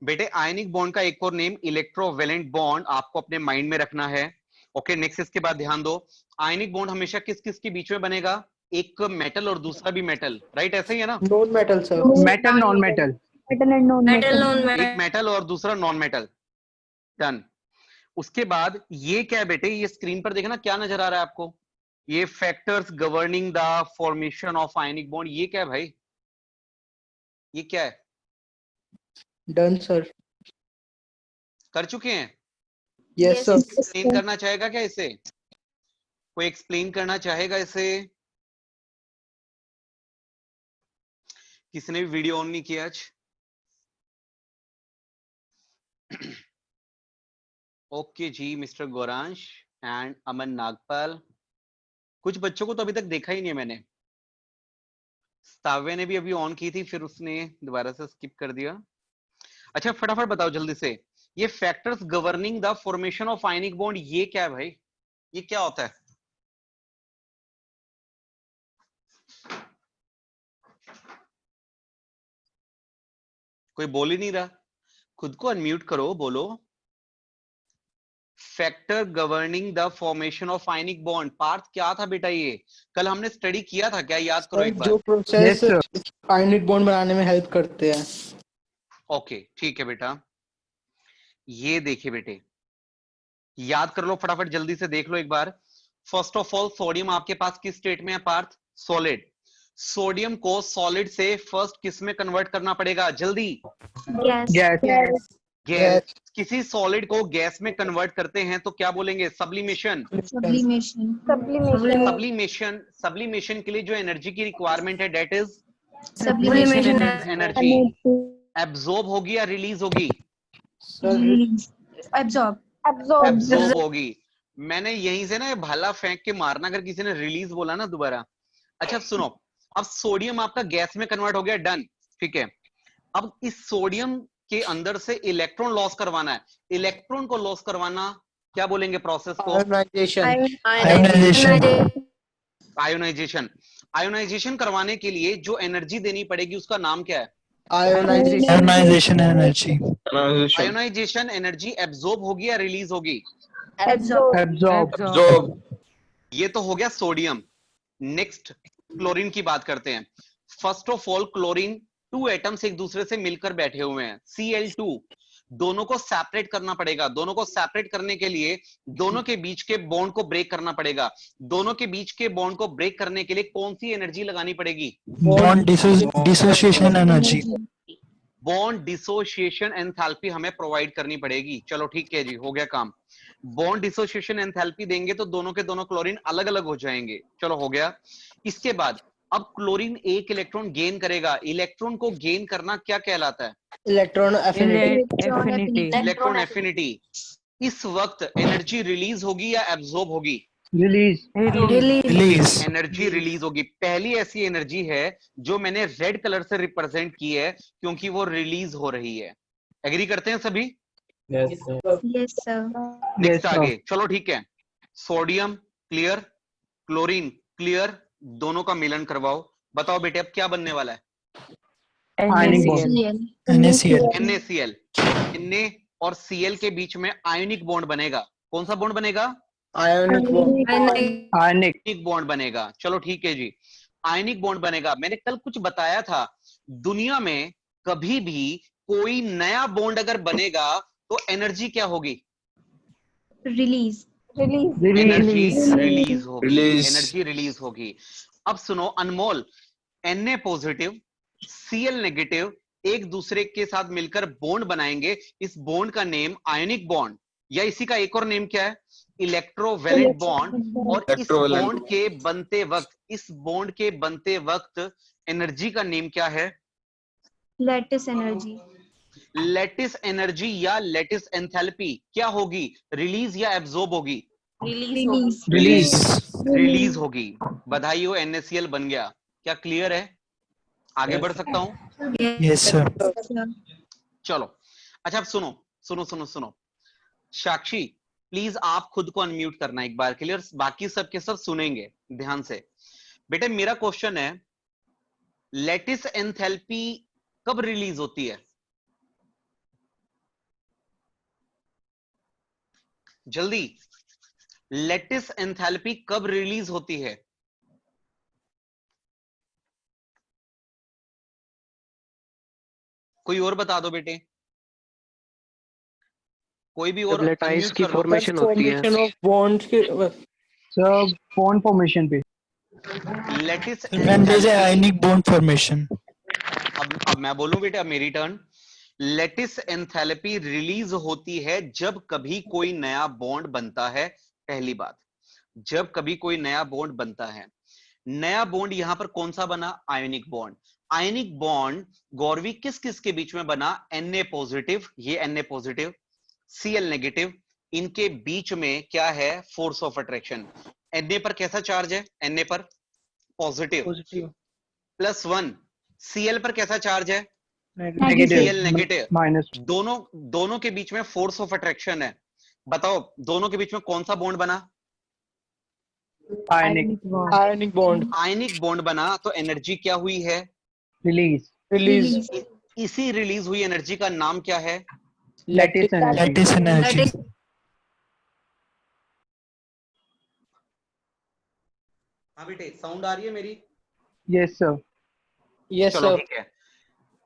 बेटे ionic bond का एक और नेम इलेक्ट्रोवेलेंट बॉन्ड, आपको अपने माइंड में रखना है। ओके नेक्स्ट, इसके बाद ध्यान दो, आयनिक बॉन्ड हमेशा किस किस के बीच में बनेगा? एक मेटल और दूसरा भी मेटल, राइट? ऐसे ही है ना? Non metal sir. Metal non metal, metal and non metal metal. Non एक मेटल और दूसरा नॉन मेटल। डन। उसके बाद ये क्या है बेटे? ये स्क्रीन पर देखना क्या नजर आ रहा है आपको? ये factors governing the formation of ionic bond, ये क्या है भाई? ये क्या है? Done sir. कर चुके हैं? Yes sir. एक्सप्लेन करना चाहेगा क्या इसे? कोई एक्सप्लेन करना चाहेगा इसे? किसने भी वीडियो ऑन नहीं किया आज? ओके जी, मिस्टर गौरांश एंड अमन नागपाल। कुछ बच्चों को तो अभी तक देखा ही नहीं है मैंने। साव्या ने भी अभी ऑन की थी, फिर उसने दोबारा से स्किप कर दिया। अच्छा फटाफट बताओ जल्दी से, ये factors governing the formation of ionic bond, ये क्या है भाई? ये क्या होता है? कोई बोल ही नहीं रहा, खुद को अनम्यूट करो, बोलो। Factor governing the formation of ionic bond, Parth क्या था बेटा? ये कल हमने स्टडी किया था क्या? याद करो एक जो बार। प्रोसेस Yes, आयनिक बॉन्ड बनाने में हेल्प करते हैं। ओके ठीक है बेटा, ये देखिए बेटे, याद कर लो फटाफट, जल्दी से देख लो एक बार। फर्स्ट ऑफ ऑल सोडियम आपके पास किस स्टेट में है पार्थ? सॉलिड। सोडियम को सॉलिड से फर्स्ट किस में कन्वर्ट करना पड़ेगा? जल्दी। गैस। Gas, gas. किसी सॉलिड को गैस में कन्वर्ट करते हैं तो क्या बोलेंगे? सब्लिमेशन। सब्लिमेशन। सब्लिमेशन, सब्लिमेशन के लिए जो एनर्जी की रिक्वायरमेंट है that is sublimation energy. Absorb होगी या रिलीज होगी? एब्जॉर्ब। एब्जॉर्ब होगी। मैंने यहीं से ना ये भाला फेंक के मारना अगर किसी ने रिलीज बोला ना दोबारा। अच्छा सुनो, अब सोडियम आपका गैस में कन्वर्ट हो गया, डन, ठीक है। अब इस सोडियम के अंदर से इलेक्ट्रॉन लॉस करवाना है। इलेक्ट्रॉन को लॉस करवाना क्या बोलेंगे प्रोसेस को? आयोनाइजेशन। आयोनाइजेशन। आयोनाइजेशन करवाने के लिए जो एनर्जी देनी पड़ेगी उसका नाम क्या है? Ionisation energy. Ionisation energy absorb होगी या रिलीज होगी? एब्जॉर्ब, ये तो हो गया सोडियम। नेक्स्ट क्लोरीन की बात करते हैं। First of all chlorine two atoms एक दूसरे से मिलकर बैठे हुए हैं, Cl2, दोनों को सेपरेट करना पड़ेगा। दोनों को सेपरेट करने के लिए दोनों के बीच के बॉन्ड को ब्रेक करना पड़ेगा। दोनों के बीच के बॉन्ड को ब्रेक करने के लिए कौन सी एनर्जी लगानी पड़ेगी? Bond dissociation energy. Bond dissociation enthalpy हमें प्रोवाइड करनी पड़ेगी। चलो ठीक है जी, हो गया काम। बॉन्ड डिसोसिएशन एंथैल्पी देंगे तो दोनों के दोनों क्लोरीन अलग अलग हो जाएंगे। चलो हो गया। इसके बाद अब क्लोरीन एक इलेक्ट्रॉन गेन करेगा। इलेक्ट्रॉन को गेन करना क्या कहलाता है? Electron affinity. Electron affinity. इस वक्त एनर्जी रिलीज होगी या एब्जॉर्ब होगी? रिलीज। एनर्जी रिलीज होगी। पहली ऐसी एनर्जी है जो मैंने रेड कलर से रिप्रेजेंट की है क्योंकि वो रिलीज हो रही है। एग्री करते हैं सभी? Yes sir. नेक्स्ट आगे चलो ठीक है। सोडियम क्लियर, क्लोरीन क्लियर, दोनों का मिलन करवाओ। बताओ बेटे अब क्या बनने वाला है? NaCl। Na और Cl के बीच में आयोनिक बॉन्ड बनेगा। कौन सा बॉन्ड बनेगा? आयनिक बॉन्ड बनेगा। चलो ठीक है जी, आयनिक बॉन्ड बनेगा। मैंने कल कुछ बताया था, दुनिया में कभी भी कोई नया बॉन्ड अगर बनेगा तो एनर्जी क्या होगी? रिलीज। एनर्जी रिलीज होगी। एनर्जी रिलीज होगी। अब सुनो अनमोल, Na पॉजिटिव Cl नेगेटिव एक दूसरे के साथ मिलकर बॉन्ड बनाएंगे। इस बॉन्ड का नेम आयनिक बॉन्ड या इसी का एक और नेम क्या है? Electrovalent bond. और इस बॉन्ड के बनते वक्त, इस बॉन्ड के बनते वक्त एनर्जी का नेम क्या है? Lattice energy. लैटिस एनर्जी या लैटिस एंथैल्पी क्या होगी? रिलीज या एब्जॉर्ब होगी? रिलीज होगी। बधाई हो, NaCl बन गया। क्या क्लियर है? आगे बढ़ सकता हूं? Yes sir. चलो अच्छा अब सुनो सुनो सुनो सुनो, साक्षी प्लीज आप खुद को अनम्यूट करना एक बार, क्लियर? बाकी सब के सब सुनेंगे ध्यान से। बेटे मेरा क्वेश्चन है, लैटिस एंथैल्पी कब रिलीज होती है? जल्दी, लेटिस एंथैल्पी कब रिलीज होती है? कोई और बता दो बेटे, कोई भी और जब लेटाइस अनम्यूट की कर लो। फॉर्मेशन होती है। फॉर्मेशन ऑफ बॉन्ड्स के सर बॉन्ड फॉर्मेशन पे। Lattice when there is a enthalpy, ionic bond formation. अब मैं बोलूं बेटे, अब मेरी टर्न। लेटिस एंथैल्पी रिलीज होती है जब कभी कोई नया बॉन्ड बनता है। पहली बात, जब कभी कोई नया बॉन्ड बनता है। नया बॉन्ड यहां पर कौन सा बना? Ionic bond. Ionic bond Gauravi किस किस के बीच में बना? Na पॉजिटिव, ये Na पॉजिटिव, Cl नेगेटिव, इनके बीच में क्या है? Force of attraction. Na पर कैसा चार्ज है? Na पर पॉजिटिव, +1। Cl पर कैसा चार्ज है? Cl negative. माइनस। दोनों के बीच में फोर्स ऑफ अट्रैक्शन है। बताओ दोनों के बीच में कौन सा बॉन्ड बना? Ionic bond आयनिक बॉन्ड बना, तो एनर्जी क्या हुई है? रिलीज। release इसी रिलीज हुई एनर्जी का नाम क्या है? Lattice energy. lattice energy. हाँ बेटे, साउंड आ रही है मेरी? Yes sir. Yes चलो sir. ठीक है।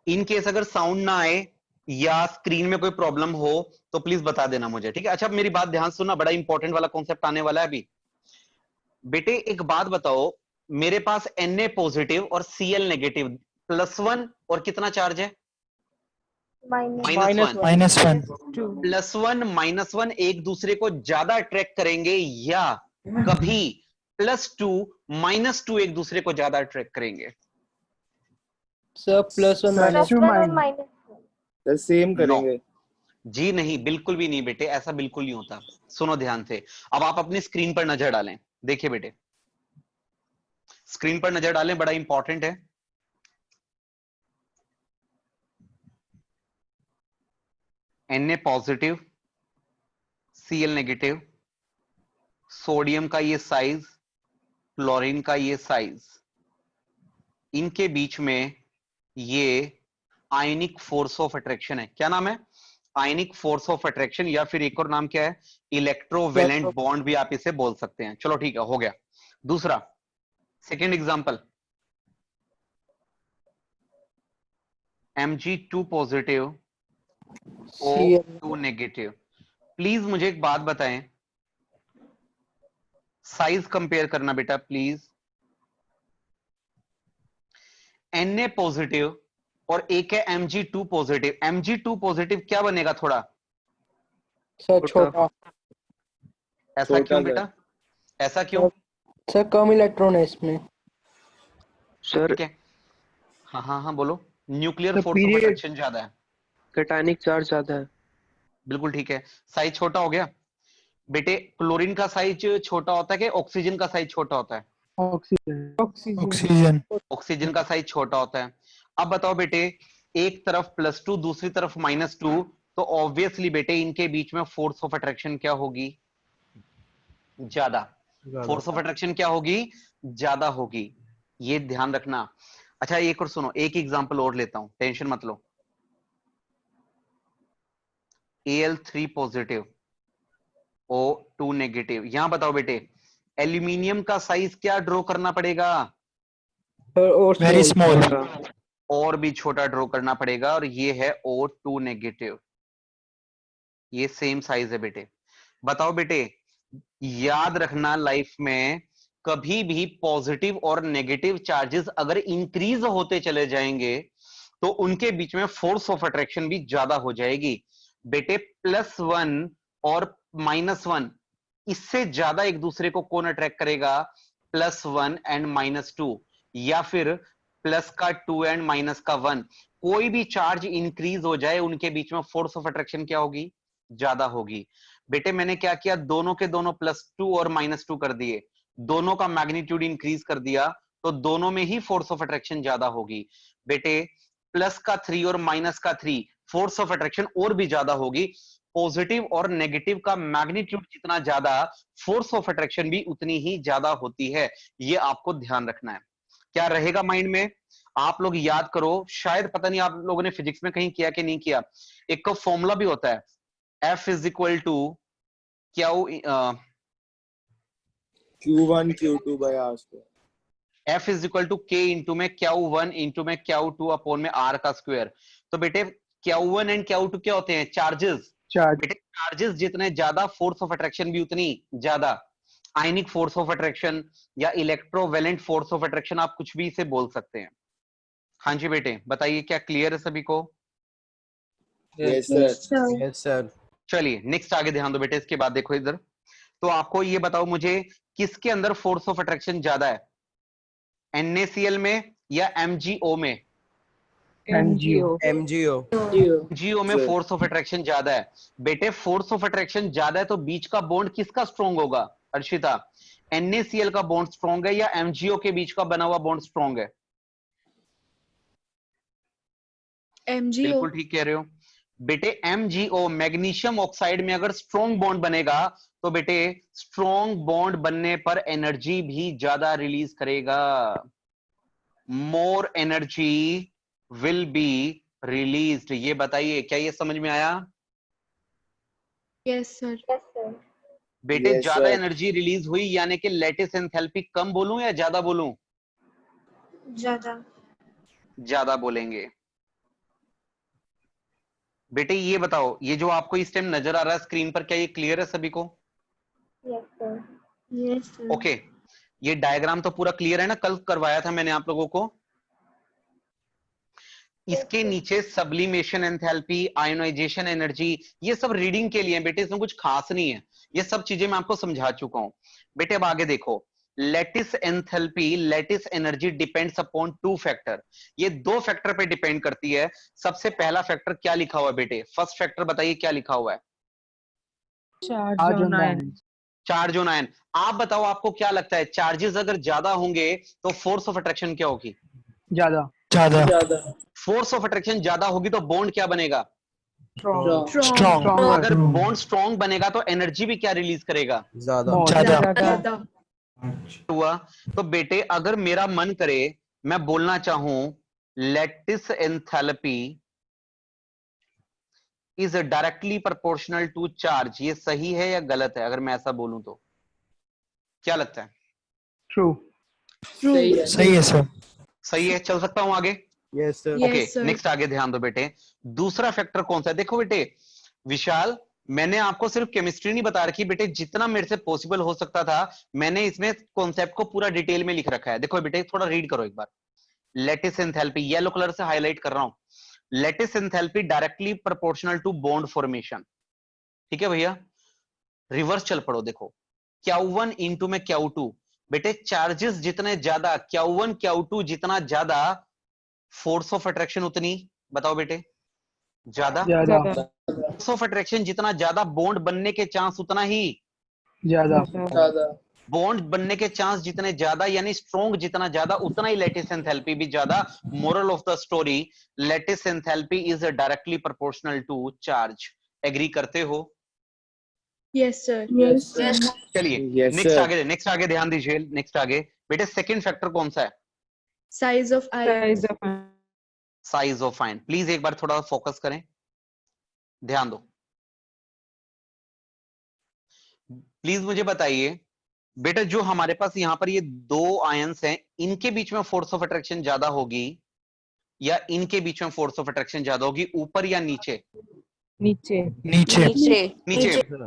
इन केस अगर साउंड ना आए या स्क्रीन में कोई प्रॉब्लम हो तो प्लीज बता देना मुझे, ठीक है? अच्छा, मेरी बात ध्यान सुनना, बड़ा इंपॉर्टेंट वाला कॉन्सेप्ट आने वाला है अभी। बेटे एक बात बताओ, मेरे पास Na पॉजिटिव और Cl नेगेटिव, +1 और कितना चार्ज है? -1। -1. +1 -1 एक दूसरे को ज्यादा अट्रैक्ट करेंगे, या कभी +2 -2 एक दूसरे को ज्यादा अट्रैक्ट करेंगे? Sir +1 minus. Sir same No. करेंगे। जी नहीं, बिल्कुल भी नहीं बेटे, ऐसा बिल्कुल नहीं होता। सुनो ध्यान से, अब आप अपनी स्क्रीन पर नजर डालें। देखिए बेटे, स्क्रीन पर नजर डालें, बड़ा इंपॉर्टेंट है। Na positive, Cl negative, sodium का ये साइज, क्लोरीन का ये साइज, इनके बीच में ये आयनिक फोर्स ऑफ अट्रैक्शन है। क्या नाम है? आयनिक फोर्स ऑफ अट्रैक्शन, या फिर एक और नाम क्या है? इलेक्ट्रोवेलेंट बॉन्ड भी आप इसे बोल सकते हैं। चलो ठीक है, हो गया। दूसरा, second example, Mg2 positive, O2 negative. Please मुझे एक बात बताएं, साइज कंपेयर करना बेटा प्लीज। Na पॉजिटिव और एक है Mg2 पॉजिटिव। Mg2 पॉजिटिव क्या बनेगा थोड़ा? Sir छोटा. ऐसा छोटा क्यों सा। बेटा? ऐसा क्यों? Sir कम इलेक्ट्रॉन है इसमें. सर ठीक है, हाँ हाँ हाँ बोलो। न्यूक्लियर तो फोर्स ऑफ period- अट्रैक्शन ज्यादा है। कैटायनिक चार्ज ज्यादा है। बिल्कुल ठीक है, साइज छोटा हो गया। बेटे क्लोरीन का साइज छोटा होता है कि ऑक्सीजन का साइज छोटा होता है? ऑक्सीजन। Oxygen. ऑक्सीजन का साइज छोटा होता है। अब बताओ बेटे, एक तरफ +2 दूसरी तरफ -2, तो ऑब्वियसली बेटे इनके बीच में फोर्स ऑफ अट्रैक्शन क्या होगी? ज्यादा। फोर्स ऑफ अट्रैक्शन क्या होगी? ज्यादा होगी, ये ध्यान रखना। अच्छा एक और सुनो, एक एग्जांपल और लेता हूं, टेंशन मत लो। Al3 positive, O2 negative. यहां बताओ बेटे, एल्यूमिनियम का साइज क्या ड्रॉ करना पड़ेगा? और Very small. और भी छोटा ड्रॉ करना पड़ेगा, और ये है O2 नेगेटिव, ये सेम साइज है बेटे। बताओ बेटे, याद रखना लाइफ में कभी भी पॉजिटिव और नेगेटिव चार्जेस अगर इंक्रीज होते चले जाएंगे तो उनके बीच में फोर्स ऑफ अट्रैक्शन भी ज्यादा हो जाएगी। बेटे +1 और -1, इससे ज्यादा एक दूसरे को कौन अट्रैक्ट करेगा? +1 एंड -2, या फिर प्लस का 2 एंड माइनस का 1। कोई भी चार्ज इंक्रीज हो जाए, उनके बीच में फोर्स ऑफ अट्रैक्शन क्या होगी? ज्यादा होगी। बेटे मैंने क्या किया, दोनों के दोनों +2 और -2 कर दिए, दोनों का मैग्नीट्यूड इंक्रीज कर दिया, तो दोनों में ही फोर्स ऑफ अट्रैक्शन ज्यादा होगी। बेटे प्लस का 3 और माइनस का 3, फोर्स ऑफ अट्रैक्शन और भी ज्यादा होगी। पॉजिटिव और नेगेटिव का मैग्नीट्यूड जितना ज्यादा, फोर्स ऑफ अट्रैक्शन भी उतनी ही ज्यादा होती है। ये आपको ध्यान रखना है। क्या रहेगा माइंड में? आप लोग याद करो, शायद पता नहीं आप लोगों ने फिजिक्स में कहीं किया कि नहीं किया, एक फॉर्मूला भी होता है, F = Q Q1 Q2 by R square. F is equal to K into में Q1 इंटू में Q2 अपॉन में R का स्क्वायर। तो बेटे Q1 एंड Q2 क्या होते हैं? चार्जेस। Charge. बेटे चार्जेस जितने ज्यादा फोर्स ऑफ अट्रैक्शन भी उतनी ज्यादा। आयनिक फोर्स ऑफ अट्रैक्शन या इलेक्ट्रोवेलेंट फोर्स ऑफ अट्रैक्शन, आप कुछ भी इसे बोल सकते हैं। हाँ जी बेटे बताइए, क्या क्लियर है सभी को? Yes, sir. sir. Yes, sir. चलिए नेक्स्ट आगे ध्यान दो बेटे। इसके बाद देखो इधर, तो आपको ये बताओ मुझे, किसके अंदर फोर्स ऑफ अट्रैक्शन ज्यादा है? NaCl में या MgO में? MgO. MgO. MgO में Sir. फोर्स ऑफ अट्रैक्शन ज्यादा है। बेटे फोर्स ऑफ अट्रैक्शन ज्यादा है तो बीच का बॉन्ड किसका स्ट्रॉन्ग होगा अर्शिता? NaCl का बॉन्ड स्ट्रॉन्ग है या MgO के बीच का बना हुआ बॉन्ड स्ट्रॉन्ग है? MgO. बिल्कुल ठीक कह रहे हो बेटे। MgO मैग्नीशियम ऑक्साइड में अगर स्ट्रॉन्ग बॉन्ड बनेगा तो बेटे स्ट्रॉन्ग बॉन्ड बनने पर एनर्जी भी ज्यादा रिलीज करेगा। More energy will be released. ये बताइए क्या ये समझ में आया? Yes, sir. बेटे Yes, ज्यादा sir. एनर्जी रिलीज हुई यानी कि लैटिस एंथैल्पी कम बोलूं या ज्यादा बोलूं? ज्यादा. ज्यादा बोलेंगे। बेटे ये बताओ, ये जो आपको इस टाइम नजर आ रहा है स्क्रीन पर, क्या ये क्लियर है सभी को? Yes, sir. ओके ये डायग्राम तो पूरा क्लियर है ना? कल करवाया था मैंने आप लोगों को। इसके नीचे सब्लिमेशन एंथैल्पी, आयोनाइजेशन एनर्जी, ये सब रीडिंग के लिए बेटे, इसमें कुछ खास नहीं है। ये सब चीजें मैं आपको समझा चुका हूं बेटे। अब आगे देखो, lattice enthalpy, lattice energy depends upon two factor. ये दो फैक्टर पे डिपेंड करती है। सबसे पहला फैक्टर क्या लिखा हुआ है बेटे? फर्स्ट फैक्टर बताइए क्या लिखा हुआ है? Charge on the ions. Charge on ion. आप बताओ आपको क्या लगता है, चार्जेस अगर ज्यादा होंगे तो फोर्स ऑफ अट्रैक्शन क्या होगी? ज्यादा. फोर्स ऑफ अट्रैक्शन ज्यादा होगी तो बॉन्ड क्या बनेगा? Strong. Stronger. अगर बॉन्ड स्ट्रॉन्ग बनेगा तो एनर्जी भी क्या रिलीज करेगा? ज़्यादा. More. ज्यादा. हुआ। तो बेटे अगर मेरा मन करे, मैं बोलना चाहूं lattice enthalpy is directly proportional to charge, ये सही है या गलत है? अगर मैं ऐसा बोलूं तो क्या लगता है? True. सही है सर। सही है, चल सकता हूं आगे? Yes, sir. Yes, okay sir. Next आगे ध्यान दो बेटे। दूसरा फैक्टर कौन सा है? देखो बेटे विशाल, मैंने आपको सिर्फ केमिस्ट्री नहीं बता रखी बेटे, जितना मेरे से पॉसिबल हो सकता था मैंने इसमें कॉन्सेप्ट को पूरा डिटेल में लिख रखा है। देखो बेटे थोड़ा रीड करो एक बार। लैटिस एंथैल्पी, येलो कलर से हाईलाइट कर रहा हूं। Lattice enthalpy directly proportional to bond formation. ठीक है भैया, रिवर्स चल पड़ो। देखो Q1 इंटू में Q2, बेटे चार्जेस जितने ज्यादा, Q1 Q2 जितना ज्यादा, फोर्स ऑफ अट्रैक्शन उतनी, बताओ बेटे, ज्यादा। ज्यादा. फोर्स ऑफ अट्रैक्शन जितना ज्यादा, बॉन्ड बनने के चांस उतना ही ज्यादा. बॉन्ड बनने के चांस जितने ज्यादा, यानी स्ट्रॉन्ग जितना ज्यादा उतना ही लैटिस एंथैल्पी भी ज्यादा। Moral of the story, lattice enthalpy is directly proportional to charge. Agree करते हो? Yes, sir. Yes. चलिए Yes, नेक्स्ट sir. आगे, नेक्स्ट आगे ध्यान दीजिए। नेक्स्ट आगे बेटे सेकंड फैक्टर कौन सा है? Size of ions. Size of ion. Please एक बार थोड़ा फोकस करें, ध्यान दो प्लीज। मुझे बताइए बेटा, जो हमारे पास यहाँ पर ये दो आयंस हैं, इनके बीच में फोर्स ऑफ अट्रैक्शन ज्यादा होगी या इनके बीच में फोर्स ऑफ अट्रैक्शन ज्यादा होगी, ऊपर या नीचे? नीचे।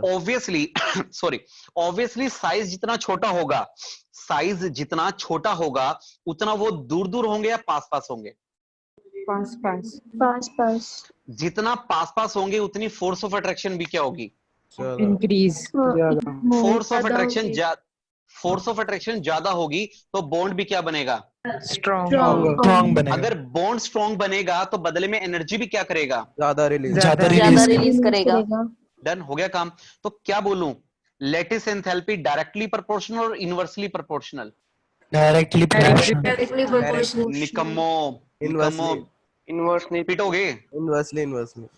ऑब्वियसली सॉरी, ऑब्वियसली साइज जितना छोटा होगा, साइज जितना छोटा होगा उतना वो दूर दूर होंगे या पास पास होंगे? Pass. जितना पास पास होंगे उतनी फोर्स ऑफ अट्रैक्शन भी क्या होगी? ज्यादा. फोर्स ऑफ ज्यादा अट्रैक्शन होगी। फोर्स ऑफ अट्रैक्शन ज्यादा होगी तो बॉन्ड भी क्या बनेगा? Stronger. अगर बॉन्ड स्ट्रॉन्ग बनेगा तो बदले में एनर्जी भी क्या करेगा? ज़्यादा रिलीज. ज्यादा रिलीज करेगा। डन हो गया काम। तो क्या बोलूं, लैटिस एंथैल्पी डायरेक्टली प्रोपोर्शनल और inversely proportional? Directly directly proportional. निकम्मो Inversely. इनवर्सली पिटोगे? Inversely.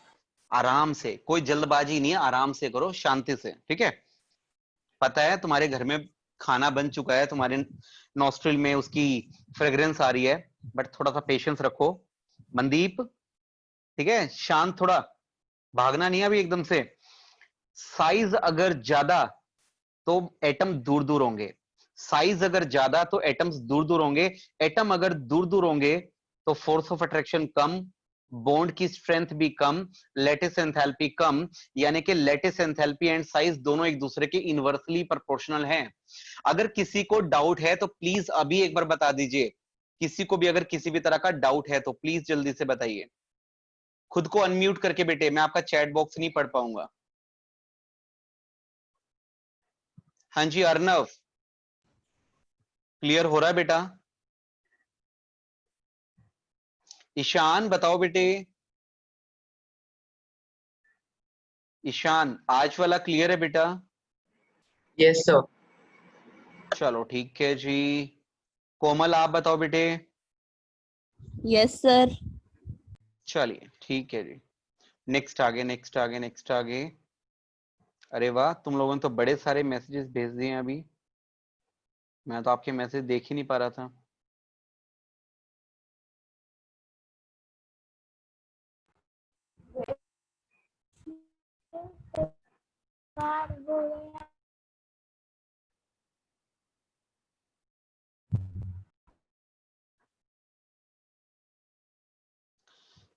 आराम से, कोई जल्दबाजी नहीं है, आराम से करो, शांति से, ठीक है? पता है तुम्हारे घर में खाना बन चुका है, तुम्हारे नॉस्ट्रिल में उसकी फ्रेग्रेंस आ रही है, बट थोड़ा सा पेशेंस रखो। मनदीप ठीक है, शांत, थोड़ा भागना नहीं है अभी एकदम से। साइज अगर ज्यादा तो एटम दूर दूर होंगे, साइज अगर ज्यादा तो एटम्स दूर दूर होंगे, एटम अगर दूर दूर होंगे तो force of attraction come, bond की स्ट्रेंथ भी कम, लैटिस एंथैल्पी कम, यानी कि लैटिस एंथैल्पी एंड साइज दोनों एक दूसरे के इनवर्सली प्रोपोर्शनल हैं। अगर किसी को डाउट है तो प्लीज अभी एक बार बता दीजिए, किसी को भी अगर किसी भी तरह का डाउट है तो प्लीज जल्दी से बताइए। खुद को अनम्यूट करके बेटे, मैं आपका चैट बॉक्स नहीं पढ़ पाऊंगा। हाँ जी अर्नव, क्लियर हो रहा है बेटा? ईशान बताओ बेटे, ईशान आज वाला क्लियर है बेटा? Yes sir. चलो ठीक है जी। कोमल आप बताओ बेटे। Yes sir. चलिए ठीक है जी, नेक्स्ट आगे नेक्स्ट आगे नेक्स्ट आगे। अरे वाह, तुम लोगों ने तो बड़े सारे मैसेजेस भेज दिए हैं अभी, मैं तो आपके मैसेज देख ही नहीं पा रहा था।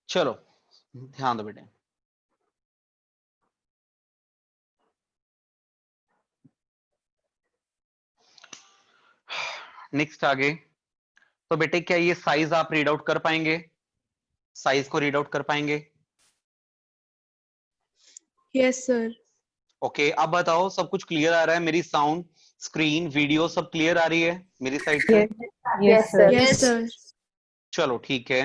चलो ध्यान दो बेटे। नेक्स्ट आगे, तो बेटे क्या ये साइज आप रीड आउट कर पाएंगे? साइज को रीड आउट कर पाएंगे? Yes, sir. ओके अब बताओ, सब कुछ क्लियर आ रहा है? मेरी साउंड स्क्रीन वीडियो सब क्लियर आ रही है मेरी साइड से? Yes sir. Yes, sir. चलो ठीक है।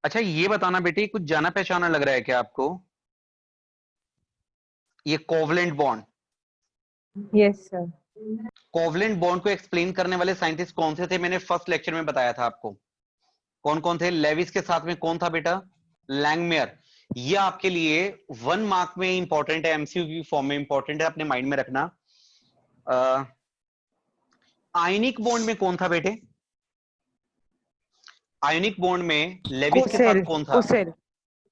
अच्छा ये बताना बेटे, कुछ जाना पहचाना लग रहा है क्या आपको? ये covalent bond, yes sir. Covalent bond को एक्सप्लेन करने वाले साइंटिस्ट कौन से थे? मैंने फर्स्ट लेक्चर में बताया था आपको कौन कौन थे। लेविस के साथ में कौन था बेटा? लैंगमेयर। ये आपके लिए 1 मार्क में इंपॉर्टेंट है, एमसीक्यू की फॉर्म में इंपॉर्टेंट है, अपने माइंड में रखना। आयनिक बॉन्ड में कौन था बेटे? आयनिक बॉन्ड में लेविस के साथ कौन था?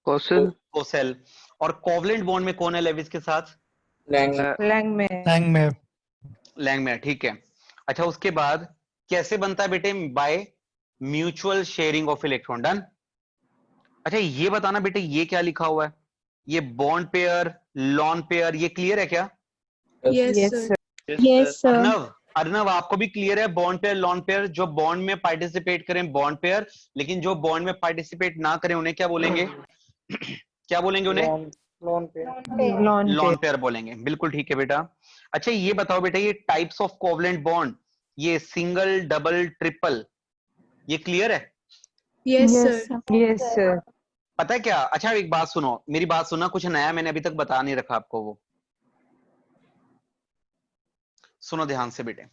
कौशल। कोसेल। और कोवलेंट बॉन्ड में कौन है लेविस के साथ? लैंगमेयर। लैंगमेयर, ठीक है। अच्छा उसके बाद कैसे बनता है बेटे? By mutual sharing of electron. Done. अच्छा ये बताना बेटे, ये क्या लिखा हुआ है? ये बॉन्ड पेयर, लॉन पेयर, ये क्लियर है क्या? Yes, sir. Yes sir. Arnav, Arnav आपको भी क्लियर है? बॉन्ड पेयर लॉन पेयर, जो बॉन्ड में पार्टिसिपेट करें बॉन्ड पेयर, लेकिन जो बॉन्ड में पार्टिसिपेट ना करें उन्हें क्या बोलेंगे? क्या बोलेंगे उन्हें? लॉन पेयर बोलेंगे। बिल्कुल ठीक है बेटा। अच्छा ये बताओ बेटा, ये टाइप्स ऑफ कोवलेंट बॉन्ड, ये सिंगल डबल ट्रिपल, ये क्लियर है? Yes, sir. Yes sir. पता है क्या? अच्छा एक बात सुनो, मेरी बात सुनना, कुछ नया मैंने अभी तक बता नहीं रखा आपको, वो सुनो ध्यान से बेटे।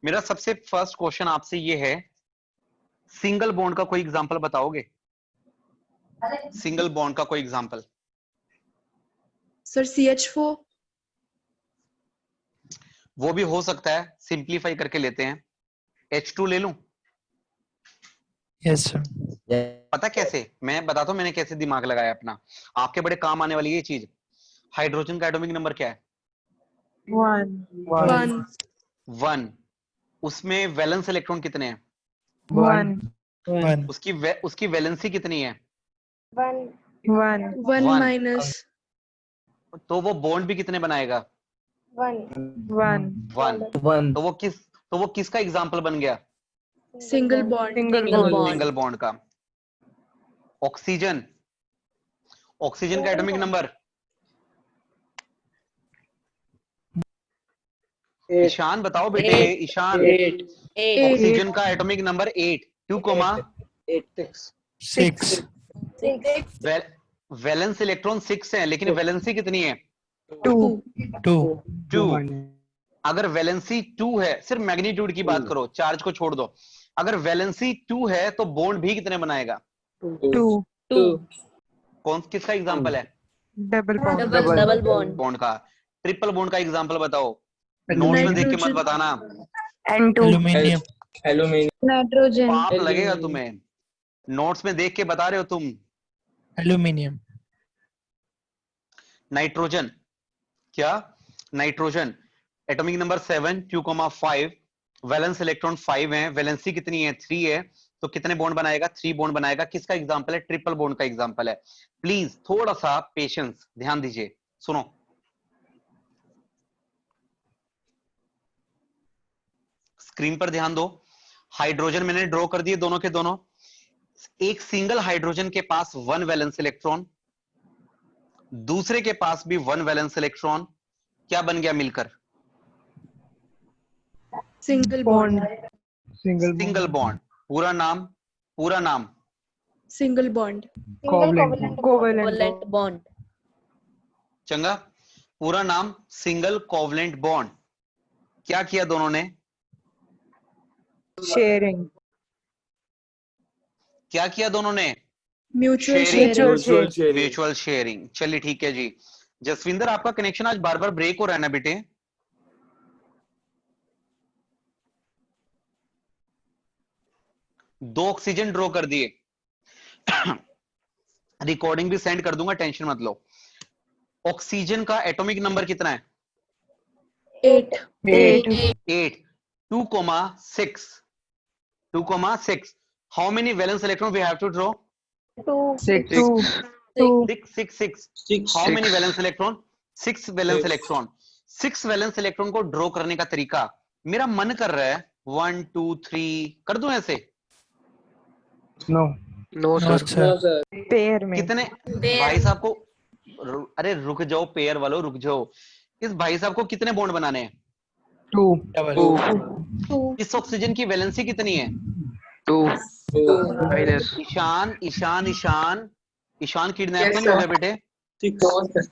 मेरा सबसे फर्स्ट क्वेश्चन आपसे ये है, सिंगल बॉन्ड का कोई एग्जांपल बताओगे? सिंगल बॉन्ड का कोई एग्जांपल? Sir, CH4. वो भी हो सकता है, सिंप्लीफाई करके लेते हैं। H2 ले लूं? Yes sir. पता कैसे? मैं बताता हूं मैंने कैसे दिमाग लगाया अपना, आपके बड़े काम आने वाली ये चीज। हाइड्रोजन का एटॉमिक नंबर क्या है? 1. 1। उसमें वैलेंस इलेक्ट्रॉन कितने हैं? 1 उसकी वैलेंसी कितनी है? 1 One. minus तो वो बॉन्ड भी कितने बनाएगा? 1 1। तो वो किसका एग्जाम्पल बन गया? single bond. सिंगल बॉन्ड का। ऑक्सीजन, ऑक्सीजन का एटॉमिक नंबर? ईशान बताओ बेटे, ईशान। 8. ऑक्सीजन का एटॉमिक नंबर 8। 6 वैलेंस इलेक्ट्रॉन 6 है, लेकिन वैलेंसी कितनी है? 2 अगर वैलेंसी 2 है, सिर्फ मैग्नीट्यूड की बात करो, चार्ज को छोड़ दो। अगर वैलेंसी 2 है तो बॉन्ड भी कितने बनाएगा? 2 कौन किसका एग्जांपल है? Double bond. बॉन्ड का। ट्रिपल बॉन्ड का एग्जांपल बताओ, नोट्स में देख के मत बताना, एल्यूमिनियम नाइट्रोजन। पाप लगेगा तुम्हें। नोट्स में देख के बता रहे हो तुम। एल्यूमिनियम नाइट्रोजन, क्या? Nitrogen atomic number 7 2,5, valence electron 5 है, वैलेंसी कितनी है? 3 है, तो कितने बॉन्ड बनाएगा? 3 बॉन्ड बनाएगा। किसका एग्जांपल है? ट्रिपल बॉन्ड का एग्जांपल है। प्लीज थोड़ा सा पेशेंस, ध्यान दीजिए, सुनो। स्क्रीन पर ध्यान दो। हाइड्रोजन मैंने ड्रॉ कर दिए दोनों के दोनों। एक सिंगल हाइड्रोजन के पास 1 वैलेंस इलेक्ट्रॉन, दूसरे के पास भी 1 वैलेंस इलेक्ट्रॉन, क्या बन गया मिलकर? Single bond. Single bond. पूरा नाम? पूरा नाम? Single bond. Covalent bond. चंगा, पूरा नाम सिंगल कोवलेंट बॉन्ड। क्या किया दोनों ने? Sharing. क्या किया दोनों ने? Mutual sharing. Sharing. Mutual sharing. चलिए ठीक है जी। जसविंदर, आपका कनेक्शन आज बार बार ब्रेक हो रहा है ना बेटे? दो ऑक्सीजन ड्रॉ कर दिए। रिकॉर्डिंग भी सेंड कर दूंगा, टेंशन मत लो। ऑक्सीजन का एटॉमिक नंबर कितना है? 8। 8। 2,6 2,6। How many valence electron we have to draw? 6. 6. How many valence electron? 6 valence electron. 6 valence electron को ड्रॉ करने का तरीका, मेरा मन कर रहा है 1 2 3 कर दूं ऐसे? No No, sir. sir. Pair में. कितने भाई साहब को? अरे रुक जाओ पेयर वालों, रुक जाओ। इस भाई साहब को कितने बॉन्ड बनाने हैं? 2. Double. इस ऑक्सीजन की वैलेंसी कितनी है? 2 minus. Ishan Ishan Ishan Ishan kidnap Yes, तो नहीं हो sir. गया बेटे? 4 sir.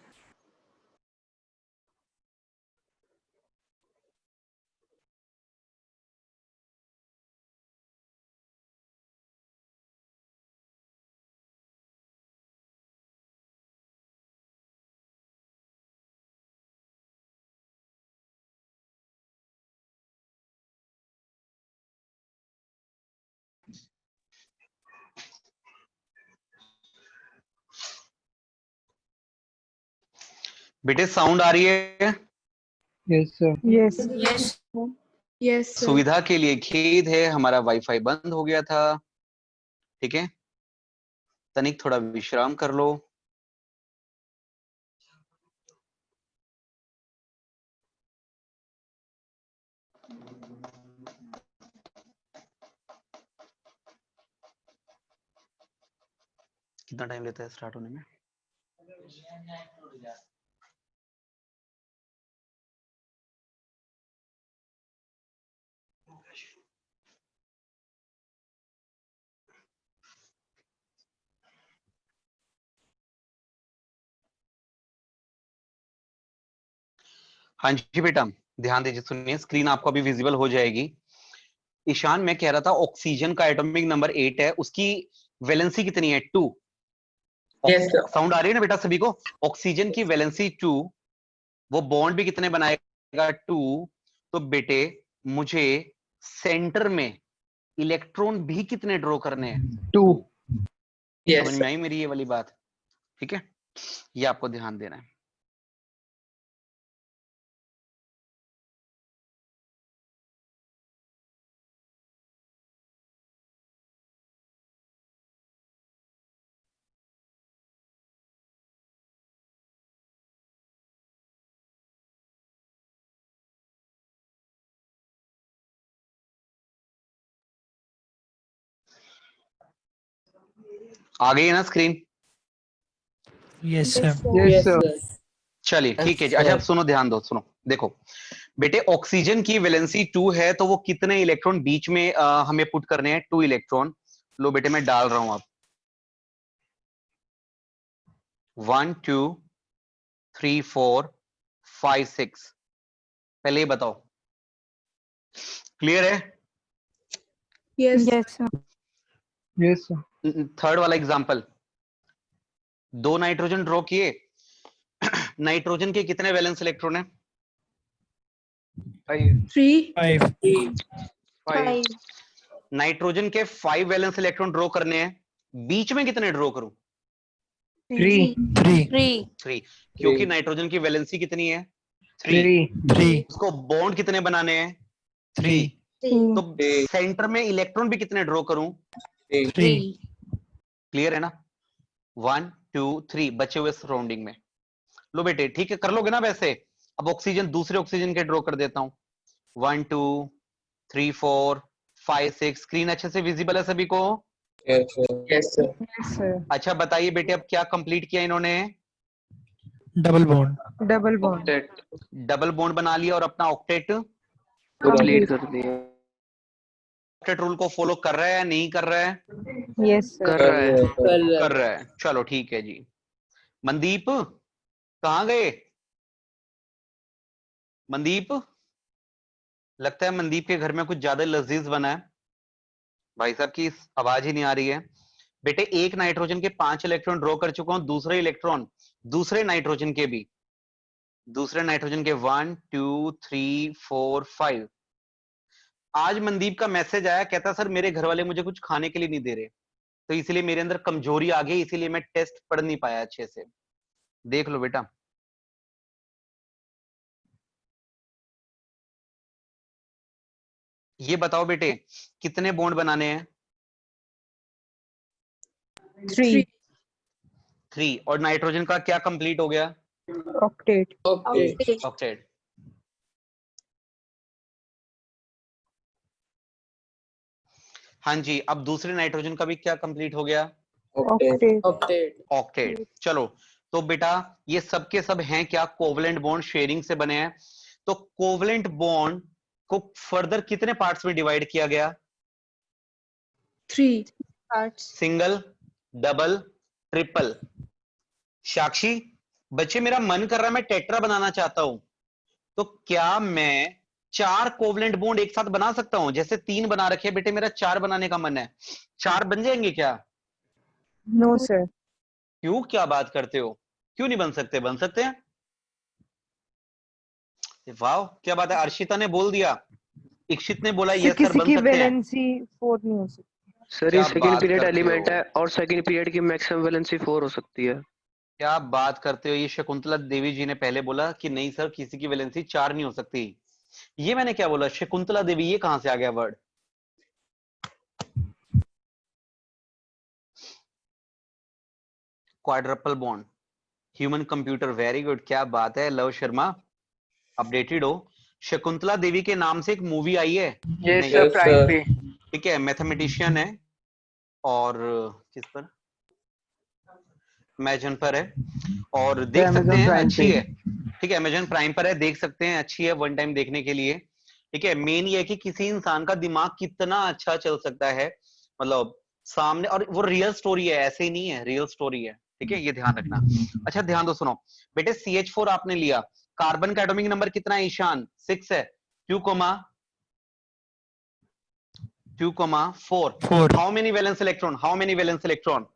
बेटे साउंड आ रही है? Yes, sir. Yes. Yes sir. सुविधा के लिए खेद है, हमारा वाईफाई बंद हो गया था। ठीक है, तनिक थोड़ा विश्राम कर लो। कितना टाइम लेता है स्टार्ट होने में? हाँ जी बेटा, ध्यान दीजिए, सुनिए, स्क्रीन आपको अभी विजिबल हो जाएगी। ईशान, मैं कह रहा था ऑक्सीजन का एटॉमिक नंबर 8 है, उसकी वैलेंसी कितनी है? 2। Yes, sir. साउंड आ रही है ना बेटा सभी को? ऑक्सीजन की वैलेंसी 2, वो बॉन्ड भी कितने बनाएगा? 2। तो बेटे मुझे सेंटर में इलेक्ट्रॉन भी कितने ड्रॉ करने हैं? 2. Yes, समझ sir. में आई मेरी ये वाली बात? ठीक है, ये आपको ध्यान देना है। आ गई है ना screen? Yes, sir. Yes, sir. चलिए ठीक है जी। अच्छा अब सुनो, ध्यान दो, सुनो, देखो बेटे, ऑक्सीजन की वैलेंसी 2 है, तो वो कितने इलेक्ट्रॉन बीच में हमें पुट करने हैं? 2 इलेक्ट्रॉन। लो बेटे मैं डाल रहा हूं अब। 1 2 3 4 5 6। पहले ये बताओ, क्लियर है? Yes. Yes, sir. Yes, sir. Third वाला एग्जांपल, 2 नाइट्रोजन ड्रॉ किए। नाइट्रोजन के कितने वैलेंस इलेक्ट्रॉन है? 3। 5. 5. नाइट्रोजन के 5 वैलेंस इलेक्ट्रॉन ड्रॉ करने हैं, बीच में कितने ड्रॉ करूं? 3. 3. 3. 3, क्योंकि नाइट्रोजन की वैलेंसी कितनी है? 3 3 उसको बॉन्ड कितने बनाने हैं? 3 तो सेंटर में इलेक्ट्रॉन भी कितने ड्रॉ करूं? 3 क्लियर है ना? 1 2 3 बचे हुए सराउंडिंग में। लो बेटे ठीक है, कर लोगे ना वैसे। अब ऑक्सीजन दूसरे ऑक्सीजन के ड्रॉ कर देता हूं। 1 2 3 4 5 6। स्क्रीन अच्छे से विजिबल है सभी को? Yes, sir. Yes, sir. Yes, sir. अच्छा बताइए बेटे, अब क्या कंप्लीट किया इन्होंने? Double bond Double bond. Octet. Double bond बना लिया और अपना ऑक्टेट कंप्लीट कर दिया। ऑक्टेट रूल को फॉलो कर रहा है या नहीं कर रहा है? Yes, sir. कर रहा है। कर रहा है। चलो ठीक है जी। मनदीप कहां गए? मनदीप, लगता है मनदीप के घर में कुछ ज्यादा लजीज बना है। भाई साहब की आवाज ही नहीं आ रही है। बेटे एक नाइट्रोजन के 5 इलेक्ट्रॉन ड्रॉ कर चुका हूं, दूसरे इलेक्ट्रॉन दूसरे नाइट्रोजन के भी, दूसरे नाइट्रोजन के 1 2 3 4 5। आज मनदीप का मैसेज आया, कहता सर मेरे घर वाले मुझे कुछ खाने के लिए नहीं दे रहे, तो इसलिए मेरे अंदर कमजोरी आ गई, इसीलिए मैं टेस्ट पढ़ नहीं पाया अच्छे से। देख लो बेटा। ये बताओ बेटे कितने बॉन्ड बनाने हैं? 3. 3। और नाइट्रोजन का क्या कंप्लीट हो गया? Octet. Octet. ऑक्टेट। हाँ जी, अब दूसरे नाइट्रोजन का भी क्या कंप्लीट हो गया? Octet. Octet. ऑक्टेट। चलो तो बेटा ये सब के सब हैं क्या? कोवलेंट बॉन्ड शेयरिंग से बने हैं। तो कोवलेंट बॉन्ड को फर्दर कितने पार्ट्स में डिवाइड किया गया? 3 सिंगल, डबल, ट्रिपल। साक्षी बच्चे मेरा मन कर रहा है, मैं टेट्रा बनाना चाहता हूं, तो क्या मैं 4 कोवलेंट बॉन्ड एक साथ बना सकता हूं? जैसे 3 बना रखे बेटे, मेरा 4 बनाने का मन है, 4 बन जाएंगे क्या? No, sir. क्यों, क्या बात करते हो? क्यों नहीं बन सकते? बन सकते हैं। वाह क्या बात है, अर्शिता ने बोल दिया, इक्षित ने बोला सर यस सर किसी बन की सकते हैं। वैलेंसी 4 नहीं हो सकती। सर क्या ये सेकंड बात पीरियड करते एलिमेंट हो? है और सेकंड पीरियड की मैक्सिमम वैलेंसी 4 हो सकती है। क्या बात करते हो? ये शकुंतला देवी जी ने पहले बोला कि नहीं सर किसी की वैलेंसी 4 नहीं हो सकती। ये मैंने क्या बोला? शकुंतला देवी, ये कहां से आ गया word? Quadruple bond, human computer, very good, क्या बात है। लव शर्मा अपडेटेड हो। शकुंतला देवी के नाम से एक मूवी आई है? Yes, नहीं। sir. Prime पे. ठीक है, मैथमेटिशियन है और किस पर? अमेजन पर है और देख सकते Amazon हैं, Prime अच्छी पे. है। ठीक है, अमेजन प्राइम पर है, देख सकते हैं, अच्छी है वन टाइम देखने के लिए। ठीक है, मेन ये है कि किसी इंसान का दिमाग कितना अच्छा चल सकता है, मतलब सामने, और वो रियल स्टोरी है, ऐसे ही नहीं है, रियल स्टोरी है। ठीक है, ये ध्यान रखना। अच्छा ध्यान दो, सुनो बेटे, CH4 आपने लिया, कार्बन का एटॉमिक नंबर कितना है ईशान? 6 है। 2 4 4 how many valence electron? How many valence electron?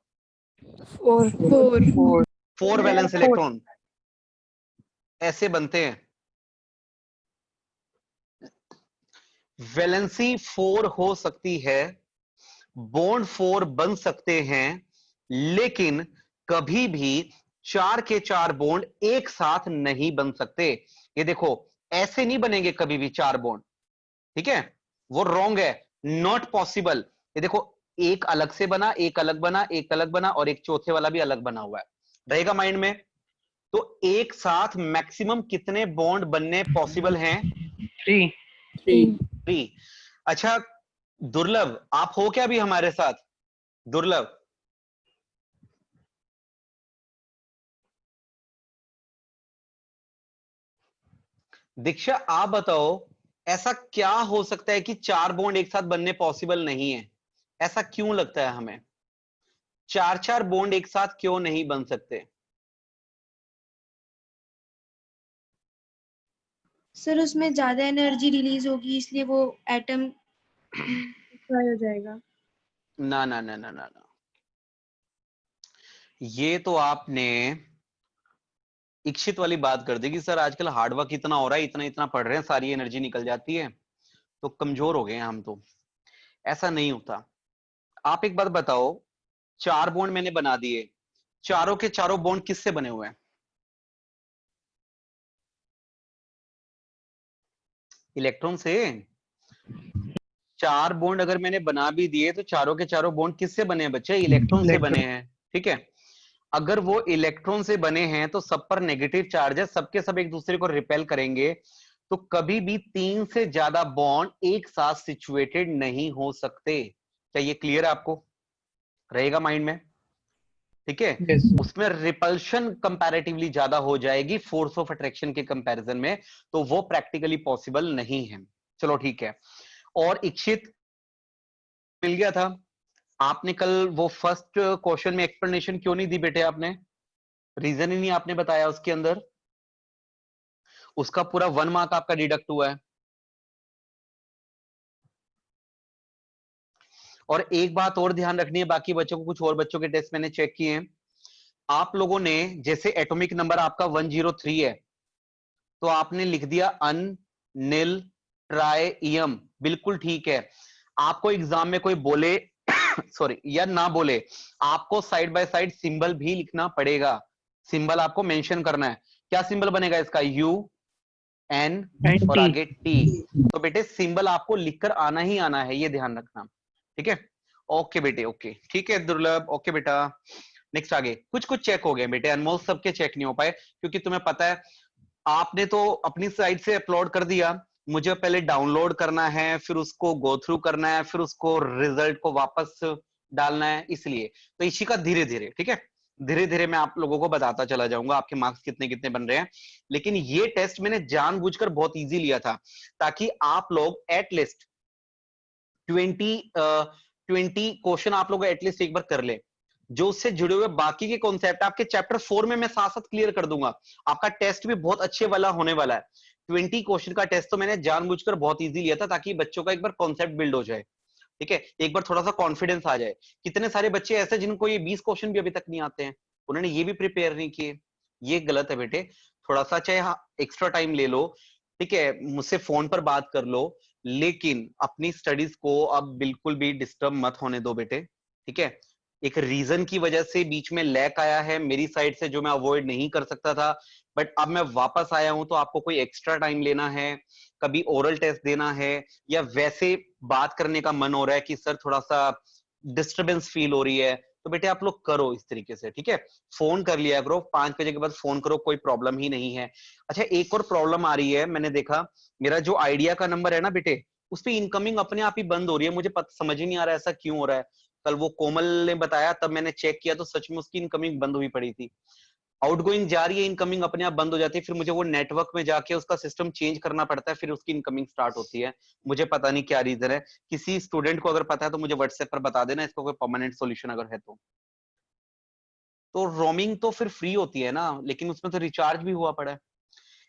4. 4 4 valence electron ऐसे बनते हैं। वैलेंसी 4 हो सकती है, बॉन्ड 4 बन सकते हैं, लेकिन कभी भी 4 के 4 बॉन्ड एक साथ नहीं बन सकते। ये देखो ऐसे नहीं बनेंगे कभी भी 4 बॉन्ड। ठीक है, वो रॉन्ग है, नॉट पॉसिबल। ये देखो एक अलग से बना, एक अलग बना, एक अलग बना और एक चौथे वाला भी अलग बना हुआ है, रहेगा माइंड में। तो एक साथ मैक्सिमम कितने बॉन्ड बनने पॉसिबल हैं? 3. 3। अच्छा दुर्लभ, आप हो क्या अभी हमारे साथ? दुर्लभ, दीक्षा आप बताओ, ऐसा क्या हो सकता है कि 4 बॉन्ड एक साथ बनने पॉसिबल नहीं है? ऐसा क्यों लगता है हमें? 4 बॉन्ड एक साथ क्यों नहीं बन सकते? सर उसमें ज्यादा एनर्जी रिलीज होगी, इसलिए वो एटम डिस्ट्रॉय हो जाएगा। ना ना ना ना ना ना, ये तो आपने इच्छित वाली बात कर दी कि सर आजकल हार्डवर्क इतना हो रहा है, इतना इतना पढ़ रहे हैं, सारी एनर्जी निकल जाती है, तो कमजोर हो गए हैं हम। तो ऐसा नहीं होता। आप एक बात बताओ, 4 बॉन्ड मैंने बना दिए, चारों के चारों बॉन्ड किससे बने हुए हैं? इलेक्ट्रॉन से। 4 बॉन्ड अगर मैंने बना भी दिए तो चारों के चारों बॉन्ड किससे बने हैं बच्चे? इलेक्ट्रॉन से बने हैं, ठीक है। अगर वो इलेक्ट्रॉन से बने हैं तो सब पर नेगेटिव चार्ज है, सबके सब एक दूसरे को रिपेल करेंगे, तो कभी भी 3 से ज्यादा बॉन्ड एक साथ सिचुएटेड नहीं हो सकते। क्या ये क्लियर है आपको? रहेगा माइंड में, ठीक है। Yes. उसमें रिपल्शन कंपैरेटिवली ज्यादा हो जाएगी फोर्स ऑफ अट्रैक्शन के कंपैरिजन में, तो वो प्रैक्टिकली पॉसिबल नहीं है। चलो ठीक है। और इच्छित मिल गया था। आपने कल वो फर्स्ट क्वेश्चन में एक्सप्लेनेशन क्यों नहीं दी बेटे? आपने रीजन ही नहीं आपने बताया उसके अंदर, उसका पूरा 1 मार्क आपका डिडक्ट हुआ है। और एक बात और ध्यान रखनी है, बाकी बच्चों को, कुछ और बच्चों के टेस्ट मैंने चेक किए हैं, आप लोगों ने जैसे एटॉमिक नंबर आपका 103 है, तो आपने लिख दिया अन निल ट्राइयम, बिल्कुल ठीक है। आपको एग्जाम में कोई बोले सॉरी या ना बोले, आपको साइड बाय साइड सिंबल भी लिखना पड़ेगा। सिंबल आपको मेंशन करना है। क्या सिंबल बनेगा इसका? यू एन और आगे टी। तो बेटे सिंबल आपको लिखकर आना ही आना है, ये ध्यान रखना, ठीक है। ओके बेटे, ओके ठीक है दुर्लभ, ओके बेटा। नेक्स्ट आगे कुछ कुछ चेक हो गए बेटे, अनमोल सबके चेक नहीं हो पाए, क्योंकि तुम्हें पता है आपने तो अपनी साइड से अपलोड कर दिया, मुझे पहले डाउनलोड करना है, फिर उसको गो थ्रू करना है, फिर उसको रिजल्ट को वापस डालना है, इसलिए तो इसी का धीरे धीरे, ठीक है, धीरे धीरे मैं आप लोगों को बताता चला जाऊंगा आपके मार्क्स कितने कितने बन रहे हैं। लेकिन ये टेस्ट मैंने जानबूझकर बहुत इजी लिया था, ताकि आप लोग एटलीस्ट 20 क्वेश्चन आप लोग एटलीस्ट एक बार कर ले, जो उससे जुड़े हुए बाकी के कॉन्सेप्ट आपके चैप्टर 4 में मैं साथ साथ क्लियर कर दूंगा। आपका टेस्ट भी बहुत अच्छे वाला होने वाला है। 20 क्वेश्चन का टेस्ट तो मैंने जानबूझकर बहुत इजी लिया था, ताकि बच्चों का एक बार कॉन्सेप्ट बिल्ड हो जाए, ठीक है, एक बार थोड़ा सा कॉन्फिडेंस आ जाए। कितने सारे बच्चे ऐसे जिनको ये 20 क्वेश्चन भी अभी तक नहीं आते हैं, उन्होंने ये भी प्रिपेयर नहीं किए, ये गलत है बेटे। थोड़ा सा चाहे एक्स्ट्रा टाइम ले लो, ठीक है, मुझसे फोन पर बात कर लो, लेकिन अपनी स्टडीज को अब बिल्कुल भी डिस्टर्ब मत होने दो बेटे, ठीक है। एक रीजन की वजह से बीच में लैक आया है मेरी साइड से, जो मैं अवॉइड नहीं कर सकता था, बट अब मैं वापस आया हूं, तो आपको कोई एक्स्ट्रा टाइम लेना है, कभी ओरल टेस्ट देना है, या वैसे बात करने का मन हो रहा है कि सर थोड़ा सा डिस्टरबेंस फील हो रही है, तो बेटे आप लोग करो इस तरीके से, ठीक है। फोन कर लिया करो, 5 बजे के बाद फोन करो, कोई प्रॉब्लम ही नहीं है। अच्छा एक और प्रॉब्लम आ रही है, मैंने देखा मेरा जो आइडिया का नंबर है ना बेटे, उस पर इनकमिंग अपने आप ही बंद हो रही है, मुझे समझ ही नहीं आ रहा है ऐसा क्यों हो रहा है। कल वो कोमल ने बताया, तब मैंने चेक किया तो सच में उसकी इनकमिंग बंद हुई पड़ी थी। आउटगोइंग जा रही है, इनकमिंग अपने आप बंद हो जाती है, फिर मुझे वो नेटवर्क में जाके उसका सिस्टम चेंज करना पड़ता है, फिर उसकी इनकमिंग स्टार्ट होती है। मुझे पता नहीं क्या रीजन है, किसी स्टूडेंट को अगर पता है तो मुझे व्हाट्सएप पर बता देना, इसका कोई परमानेंट सॉल्यूशन अगर है तो रोमिंग तो फिर फ्री होती है ना, लेकिन उसमें तो रिचार्ज भी हुआ पड़ा है।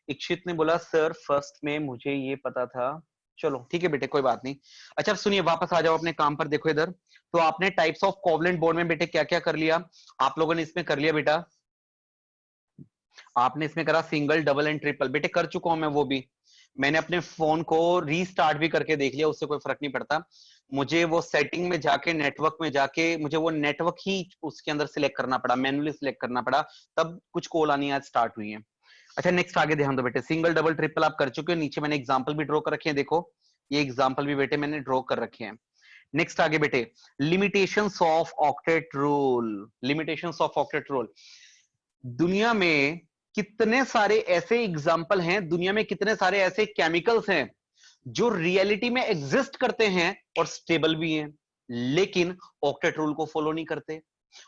इक्षित ने बोला सर फर्स्ट में मुझे ये पता था, चलो ठीक है बेटे कोई बात नहीं। अच्छा सुनिए, वापस आ जाओ अपने काम पर, देखो इधर। तो आपने टाइप्स ऑफ कोवलेंट बॉन्ड में बेटे क्या क्या कर लिया? आप लोगों ने इसमें कर लिया बेटा, आपने इसमें करा सिंगल डबल एंड ट्रिपल, बेटे कर चुका हूं मैं वो भी। मैंने अपने फोन को रीस्टार्ट भी करके देख लिया, उससे कोई फर्क नहीं पड़ता। मुझे वो सेटिंग में जाके, नेटवर्क में जाके, मुझे वो नेटवर्क ही उसके अंदर सिलेक्ट करना पड़ा, मैन्युअली सिलेक्ट करना पड़ा, तब कुछ कॉल आनी आज स्टार्ट हुई है। अच्छा नेक्स्ट आगे ध्यान दो बेटे, सिंगल डबल ट्रिपल आप कर चुके हो, नीचे मैंने एग्जांपल भी ड्रॉ कर रखे हैं, देखो ये एग्जांपल भी बेटे मैंने ड्रॉ कर रखे हैं। नेक्स्ट आगे बेटे, limitations of octet rule. Limitations of octet rule, दुनिया में कितने सारे ऐसे एग्जाम्पल हैं, दुनिया में कितने सारे ऐसे केमिकल्स हैं जो रियलिटी में एग्जिस्ट करते हैं और स्टेबल भी हैं, लेकिन ऑक्टेट रूल को फॉलो नहीं करते।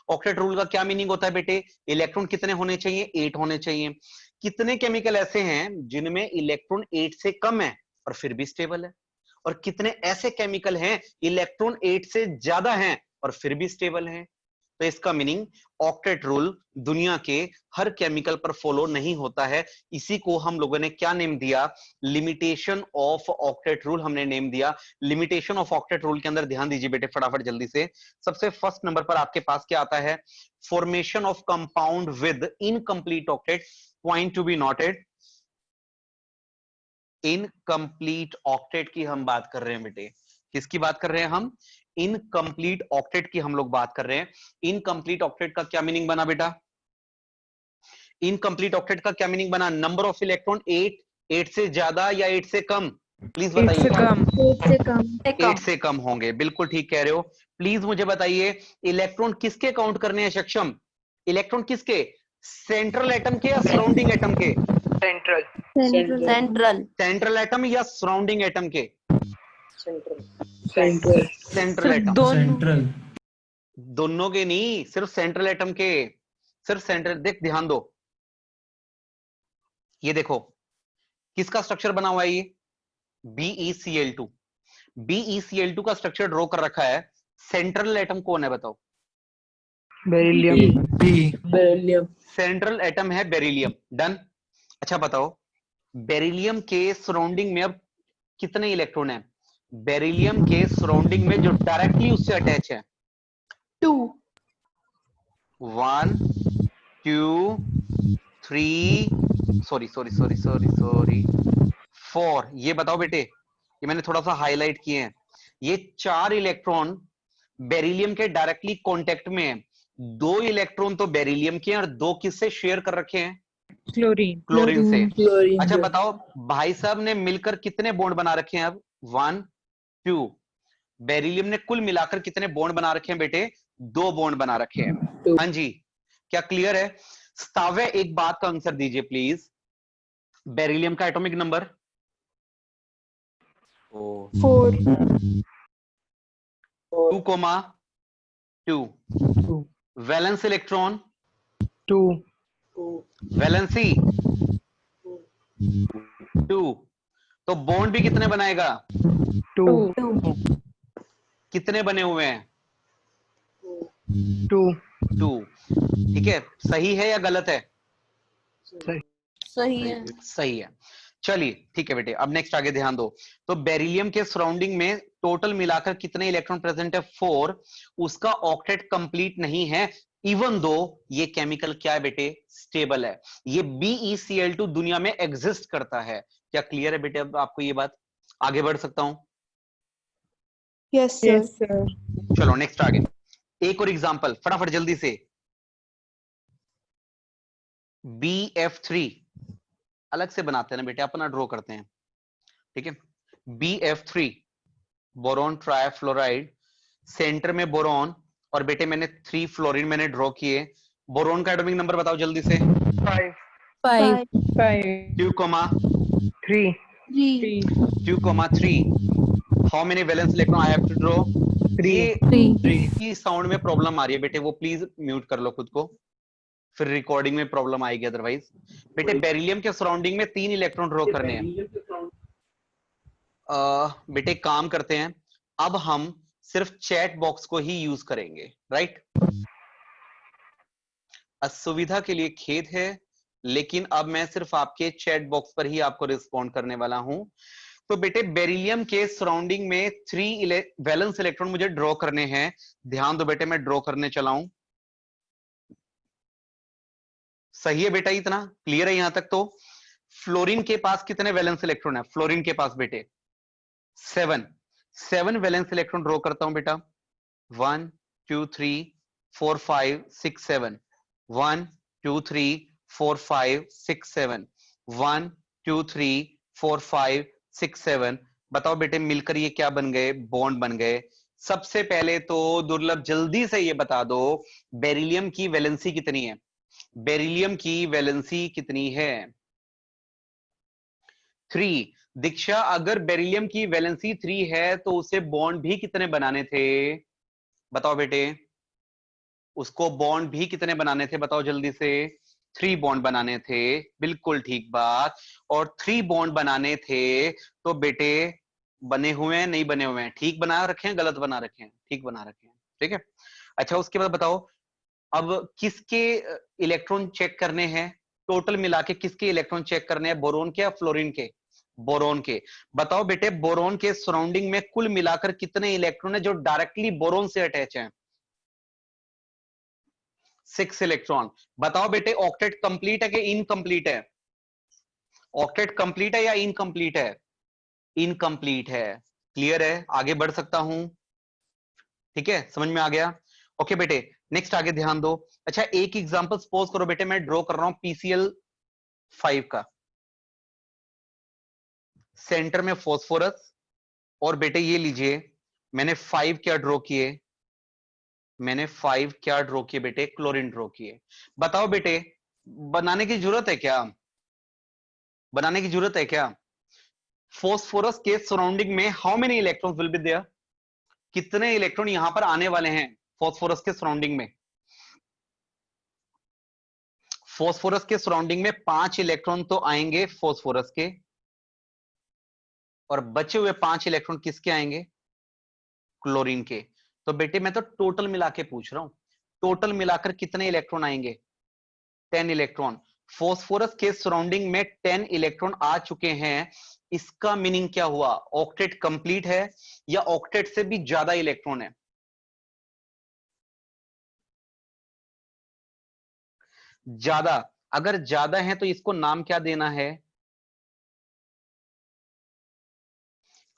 ऑक्टेट रूल का क्या मीनिंग होता है बेटे? इलेक्ट्रॉन कितने होने चाहिए? 8 होने चाहिए। कितने केमिकल ऐसे हैं जिनमें इलेक्ट्रॉन 8 से कम है और फिर भी स्टेबल है, और कितने ऐसे केमिकल हैं इलेक्ट्रॉन 8 से ज्यादा हैं और फिर भी स्टेबल हैं। तो इसका मीनिंग ऑक्टेट रूल दुनिया के हर केमिकल पर फॉलो नहीं होता है। इसी को हम लोगों ने क्या नेम दिया? लिमिटेशन ऑफ ऑक्टेट रूल हमने नेम दिया। लिमिटेशन ऑफ ऑक्टेट रूल के अंदर ध्यान दीजिए बेटे फटाफट जल्दी से। सबसे फर्स्ट नंबर पर आपके पास क्या आता है? Formation of compound with incomplete octet, point to be noted. Incomplete octet की हम बात कर रहे हैं बेटे। किसकी बात कर रहे हैं हम? इनकम्प्लीट ऑक्टेट की हम लोग बात कर रहे हैं। इनकम्प्लीट ऑक्टेट का क्या मीनिंग बना बेटा? इनकम्प्लीट ऑक्टेट का क्या मीनिंग बना? नंबर ऑफ इलेक्ट्रॉन 8, 8 से ज्यादा या 8 से कम? प्लीज 8 से बताइए। कम। 8 से कम। 8 से कम होंगे, बिल्कुल ठीक कह रहे हो। प्लीज मुझे बताइए, इलेक्ट्रॉन किसके काउंट करने हैं सक्षम? इलेक्ट्रॉन किसके? सेंट्रल एटम के या सराउंडिंग एटम के? Central. Central. Central. Central atom या सराउंडिंग एटम के? Central. Central atom. सेंट्रल। दोनों के नहीं, सिर्फ सेंट्रल एटम के। सिर्फ सेंट्रल। देख, ध्यान दो, ये देखो किसका स्ट्रक्चर बना हुआ है ये? BeCl2। BeCl2 का स्ट्रक्चर ड्रॉ कर रखा है। सेंट्रल एटम कौन है बताओ? Beryllium. B. Beryllium. Central atom है बेरिलियम। डन। अच्छा बताओ, बेरिलियम के सराउंडिंग में अब कितने इलेक्ट्रॉन हैं? बेरिलियम के सराउंडिंग में जो डायरेक्टली उससे अटैच है? 2। 1 2 3 sorry sorry sorry sorry sorry 4। ये बताओ बेटे, ये मैंने थोड़ा सा हाईलाइट किए हैं। ये 4 इलेक्ट्रॉन बेरिलियम के डायरेक्टली कांटेक्ट में है। 2 इलेक्ट्रॉन तो बेरिलियम के हैं और 2 किससे शेयर कर रखे हैं? क्लोरीन। क्लोरीन से। Chlorine. अच्छा बताओ, भाई साहब ने मिलकर कितने बॉन्ड बना रखे हैं अब? 1 2। बेरिलियम ने कुल मिलाकर कितने बॉन्ड बना रखे हैं बेटे? 2 बॉन्ड बना रखे हैं। Two. हाँ जी, क्या क्लियर है? स्ताव्य, एक बात का आंसर दीजिए प्लीज। बेरिलियम का atomic number? 4। 2,2। Valence electron? 2। Valency 2। तो बॉन्ड भी कितने बनाएगा? 2। कितने बने हुए हैं? 2। 2। ठीक है, सही है या गलत है? सही है। सही है। चलिए ठीक है बेटे, अब नेक्स्ट आगे ध्यान दो। तो बेरिलियम के सराउंडिंग में टोटल मिलाकर कितने इलेक्ट्रॉन प्रेजेंट है? 4। उसका ऑक्टेट कंप्लीट नहीं है, इवन दो ये केमिकल क्या है बेटे? स्टेबल है। ये BeCl2 दुनिया में एग्जिस्ट करता है। क्या क्लियर है बेटे अब आपको ये बात? आगे बढ़ सकता हूं? Yes yes sir. सर। चलो नेक्स्ट आगे, एक और एग्जांपल फटाफट जल्दी से। BF3 अलग से बनाते हैं ना बेटे, अपना ड्रॉ करते हैं, ठीक है। BF3 बोरॉन ट्राइफ्लोराइड, सेंटर में बोरॉन, और बेटे मैंने 3 फ्लोरीन मैंने ड्रॉ किए। बोरॉन का एटॉमिक नंबर बताओ जल्दी से। 5। 5 3। 2,3। How many valence electron I have to draw? 3। ये साउंड में प्रॉब्लम आ रही है बेटे, वो प्लीज म्यूट कर लो खुद को, फिर रिकॉर्डिंग में प्रॉब्लम आएगी अदरवाइज। बेटे बेरिलियम के सराउंडिंग में 3 इलेक्ट्रॉन ड्रॉ करने हैं। बेटे काम करते हैं, अब हम सिर्फ चैट बॉक्स को ही यूज करेंगे, राइट? असुविधा के लिए खेद है, लेकिन अब मैं सिर्फ आपके चैट बॉक्स पर ही आपको रिस्पॉन्ड करने वाला हूं। तो बेटे बेरिलियम के सराउंडिंग में 3 वैलेंस इलेक्ट्रॉन मुझे ड्रॉ करने हैं। ध्यान दो बेटे, मैं ड्रॉ करने चला हूं। सही है बेटा, इतना क्लियर है यहां तक? तो फ्लोरीन के पास कितने वैलेंस इलेक्ट्रॉन है? फ्लोरीन के पास बेटे 7 वैलेंस इलेक्ट्रॉन ड्रॉ करता हूं बेटा। 1 2 3 4 5 6 7। 1 2 3 4 5 6 7। 1 2 3 4 5 6 7। बताओ बेटे मिलकर ये क्या बन गए? बॉन्ड बन गए। सबसे पहले तो दुर्लभ जल्दी से ये बता दो, बेरिलियम की वैलेंसी कितनी है? बेरिलियम की वैलेंसी कितनी है? 3। दीक्षा, अगर बेरिलियम की वैलेंसी 3 है तो उसे बॉन्ड भी कितने बनाने थे? बताओ बेटे, उसको बॉन्ड भी कितने बनाने थे? बताओ जल्दी से। 3 बॉन्ड बनाने थे, बिल्कुल ठीक बात। और 3 बॉन्ड बनाने थे तो बेटे बने हुए हैं नहीं बने हुए हैं? ठीक बना रखे हैं गलत बना रखे हैं? ठीक बना रखे हैं, ठीक है। अच्छा उसके बाद बताओ, अब किसके इलेक्ट्रॉन चेक करने हैं? टोटल मिला के किसके इलेक्ट्रॉन चेक करने हैं? बोरोन के या फ्लोरीन के? बोरोन के। बताओ बेटे बोरोन के सराउंडिंग में कुल मिलाकर कितने इलेक्ट्रॉन है जो डायरेक्टली बोरोन से अटैच हैं? 6 इलेक्ट्रॉन। बताओ बेटे ऑक्टेट कंप्लीट है कि इनकंप्लीट है? ऑक्टेट कंप्लीट है या इनकंप्लीट है? इनकंप्लीट है। क्लियर है, आगे बढ़ सकता हूं? ठीक है, समझ में आ गया? ओके बेटे नेक्स्ट आगे ध्यान दो। अच्छा एक एग्जांपल सपोज करो बेटे, मैं ड्रॉ कर रहा हूं PCl5 का। सेंटर में फॉस्फोरस, और बेटे ये लीजिए मैंने 5 क्या ड्रॉ किए, मैंने 5 क्या ड्रॉ किए बेटे, क्लोरीन ड्रॉ किए। बताओ बेटे बनाने की जरूरत है क्या, बनाने की जरूरत है क्या? फॉस्फोरस के सराउंडिंग में how many electrons will be there, कितने इलेक्ट्रॉन यहां पर आने वाले हैं फॉस्फोरस के सराउंडिंग में? फॉस्फोरस के सराउंडिंग में 5 इलेक्ट्रॉन तो आएंगे फॉस्फोरस के, और बचे हुए 5 इलेक्ट्रॉन किसके आएंगे? क्लोरीन के। तो बेटे मैं तो टोटल मिला के पूछ रहा हूं, टोटल मिलाकर कितने इलेक्ट्रॉन आएंगे? 10 इलेक्ट्रॉन। फॉस्फोरस के सराउंडिंग में 10 इलेक्ट्रॉन आ चुके हैं, इसका मीनिंग क्या हुआ? ऑक्टेट कंप्लीट है या ऑक्टेट से भी ज्यादा इलेक्ट्रॉन है? ज्यादा। अगर ज्यादा है तो इसको नाम क्या देना है,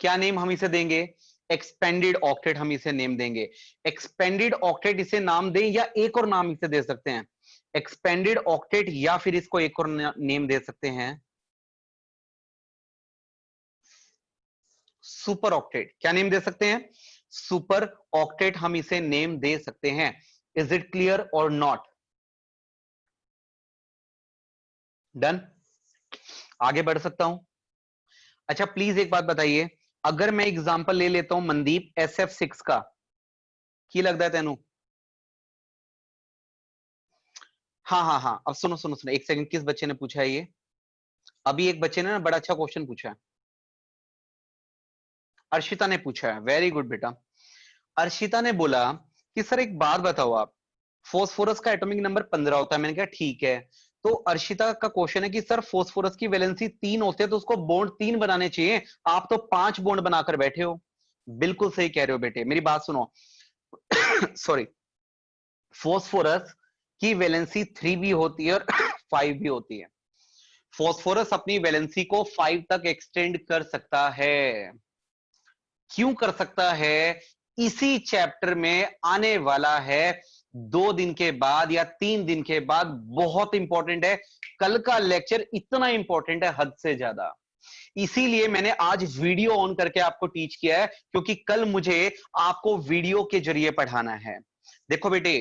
क्या नेम हम इसे देंगे? एक्सपेंडेड ऑक्टेट हम इसे नेम देंगे। एक्सपेंडेड ऑक्टेट इसे नाम दें या एक और नाम इसे दे सकते हैं? एक्सपेंडेड ऑक्टेट या फिर इसको एक और नेम दे सकते हैं, सुपर ऑक्टेट। क्या नेम दे सकते हैं? सुपर ऑक्टेट हम इसे नेम दे सकते हैं। इज इट क्लियर और नॉट? डन, आगे बढ़ सकता हूं? अच्छा प्लीज एक बात बताइए, अगर मैं एग्जांपल ले लेता हूं मनदीप SF6 का, की लगता है तेनू? हाँ हाँ हाँ, अब सुनो सुनो सुनो, एक सेकंड, किस बच्चे ने पूछा है ये? अभी एक बच्चे ने ना बड़ा अच्छा क्वेश्चन पूछा है, अर्शिता ने पूछा है। वेरी गुड बेटा। अर्शिता ने बोला कि सर एक बात बताओ आप, फॉस्फोरस का एटॉमिक नंबर 15 होता है। मैंने कहा ठीक है। तो अर्शिता का क्वेश्चन है कि सर फॉस्फोरस की वैलेंसी 3 होते हैं तो उसको बॉन्ड 3 बनाने चाहिए, आप तो 5 बॉन्ड बनाकर बैठे हो। बिल्कुल सही कह रहे हो बेटे, मेरी बात सुनो। सॉरी, फॉस्फोरस की वैलेंसी 3 भी होती है और 5 भी होती है। फॉस्फोरस अपनी वैलेंसी को 5 तक एक्सटेंड कर सकता है। क्यों कर सकता है? इसी चैप्टर में आने वाला है 2 दिन के बाद या 3 दिन के बाद, बहुत इंपॉर्टेंट है। कल का लेक्चर इतना इंपॉर्टेंट है हद से ज्यादा, इसीलिए मैंने आज वीडियो ऑन करके आपको टीच किया है, क्योंकि कल मुझे आपको वीडियो के जरिए पढ़ाना है। देखो बेटे,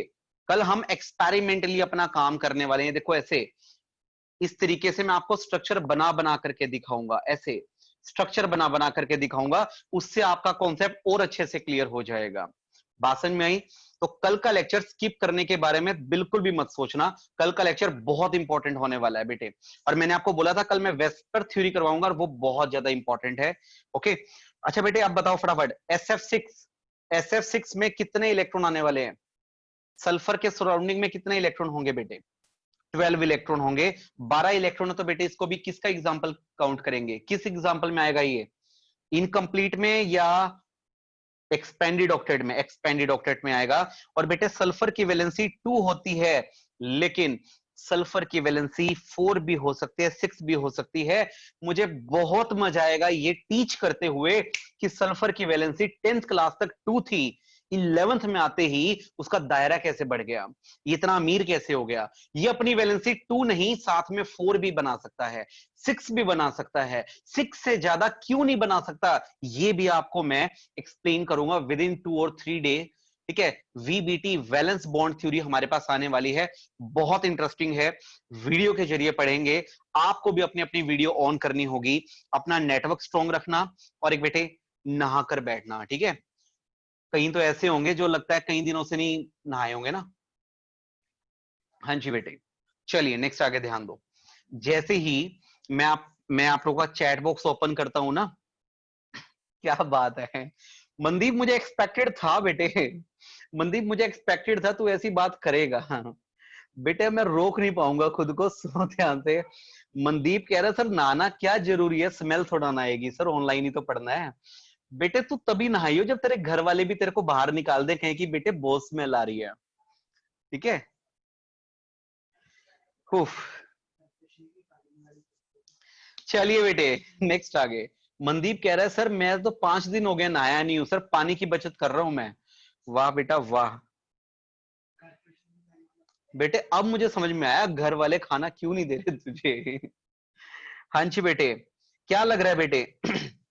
कल हम एक्सपेरिमेंटली अपना काम करने वाले हैं। देखो ऐसे, इस तरीके से मैं आपको स्ट्रक्चर बना बना करके दिखाऊंगा, ऐसे स्ट्रक्चर बना बना करके दिखाऊंगा, उससे आपका कॉन्सेप्ट और अच्छे से क्लियर हो जाएगा। बात समझ में आई? तो कल का लेक्चर स्किप करने के बारे में बिल्कुल भी मत सोचना, कल का लेक्चर बहुत इंपॉर्टेंट होने वाला है बेटे। और मैंने आपको बोला था कल मैं वेस्पर थ्योरी करवाऊंगा, और वो बहुत ज्यादा इंपॉर्टेंट है। ओके, अच्छा बेटे आप बताओ फटाफट, SF6 में कितने इलेक्ट्रॉन आने वाले हैं? सल्फर के सराउंडिंग में कितने इलेक्ट्रॉन होंगे बेटे? 12 इलेक्ट्रॉन होंगे। 12 इलेक्ट्रॉन है तो बेटे इसको भी किसका एग्जांपल काउंट करेंगे? किस एग्जांपल में आएगा ये? इनकम्प्लीट में या एक्सपेंडेड ऑक्टेट में? एक्सपेंडेड ऑक्टेट में आएगा। और बेटे सल्फर की वैलेंसी 2 होती है, लेकिन सल्फर की वैलेंसी 4 भी हो सकती है, 6 भी हो सकती है। मुझे बहुत मजा आएगा ये टीच करते हुए कि सल्फर की वैलेंसी 10th क्लास तक 2 थी, 11th में आते ही उसका दायरा कैसे बढ़ गया, ये इतना अमीर कैसे हो गया। ये अपनी वैलेंसी 2 नहीं, साथ में 4 भी बना सकता है, 6 भी बना सकता है, 6 से ज्यादा क्यों नहीं बना सकता, ये भी आपको मैं एक्सप्लेन करूंगा विद इन 2 और 3 डे। ठीक है, VBT वैलेंस बॉन्ड थ्योरी हमारे पास आने वाली है, बहुत इंटरेस्टिंग है, वीडियो के जरिए पढ़ेंगे। आपको भी अपनी अपनी वीडियो ऑन करनी होगी, अपना नेटवर्क स्ट्रॉन्ग रखना, और एक बेटे नहाकर बैठना। ठीक है, कहीं तो ऐसे होंगे जो लगता है कई दिनों से नहीं नहाए होंगे ना। हाँ जी बेटे, चलिए नेक्स्ट आगे ध्यान दो। जैसे ही मैं आप लोगों का चैट बॉक्स ओपन करता हूं ना, क्या बात है मनदीप, मुझे एक्सपेक्टेड था बेटे, मनदीप मुझे एक्सपेक्टेड था तू ऐसी बात करेगा। बेटे मैं रोक नहीं पाऊंगा खुद को, सुनो ध्यान से। मनदीप कह रहा है सर नहाना क्या जरूरी है, स्मेल थोड़ा ना आएगी सर, ऑनलाइन ही तो पढ़ना है। बेटे तू तभी नहाइयो जब तेरे घर वाले भी तेरे को बाहर निकाल दे, कहें कि बेटे बहुत स्मेल आ रही है। ठीक है, चलिए बेटे नेक्स्ट आगे। मनदीप कह रहा है सर मैं तो 5 दिन हो गए नहाया नहीं हूं सर, पानी की बचत कर रहा हूं मैं। वाह बेटा वाह। बेटे अब मुझे समझ में आया घर वाले खाना क्यों नहीं दे रहे तुझे। हाँ जी बेटे, क्या लग रहा है बेटे?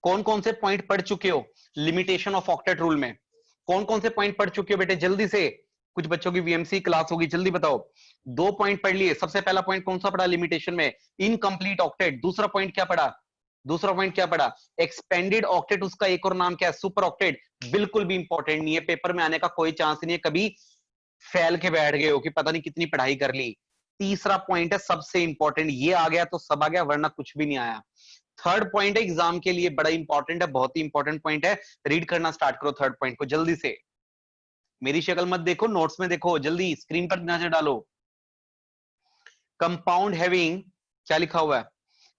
कौन कौन से पॉइंट पढ़ चुके हो लिमिटेशन ऑफ ऑक्टेट रूल में? कौन कौन से पॉइंट पढ़ चुके हो बेटे? जल्दी से, कुछ बच्चों की वीएमसी क्लास होगी, जल्दी बताओ। 2 पॉइंट पढ़ लिए। सबसे पहला पॉइंट कौन सा पढ़ा लिमिटेशन में? Incomplete octet. दूसरा पॉइंट क्या पढ़ा? दूसरा पॉइंट क्या पढ़ा? Expanded octet. उसका एक और नाम क्या है? Super octet. बिल्कुल भी इंपॉर्टेंट नहीं है, पेपर में आने का कोई चांस नहीं है। कभी फैल के बैठ गए हो कि पता नहीं कितनी पढ़ाई कर ली। तीसरा पॉइंट है सबसे इंपॉर्टेंट, ये आ गया तो सब आ गया, वरना कुछ भी नहीं आया। थर्ड पॉइंट है एग्जाम के लिए बड़ा इंपॉर्टेंट है, बहुत ही इंपॉर्टेंट पॉइंट है। रीड करना स्टार्ट करो थर्ड पॉइंट को जल्दी से। मेरी शक्ल मत देखो, नोट्स में देखो, जल्दी स्क्रीन पर नजर डालो। कंपाउंड हैविंग, क्या लिखा हुआ है?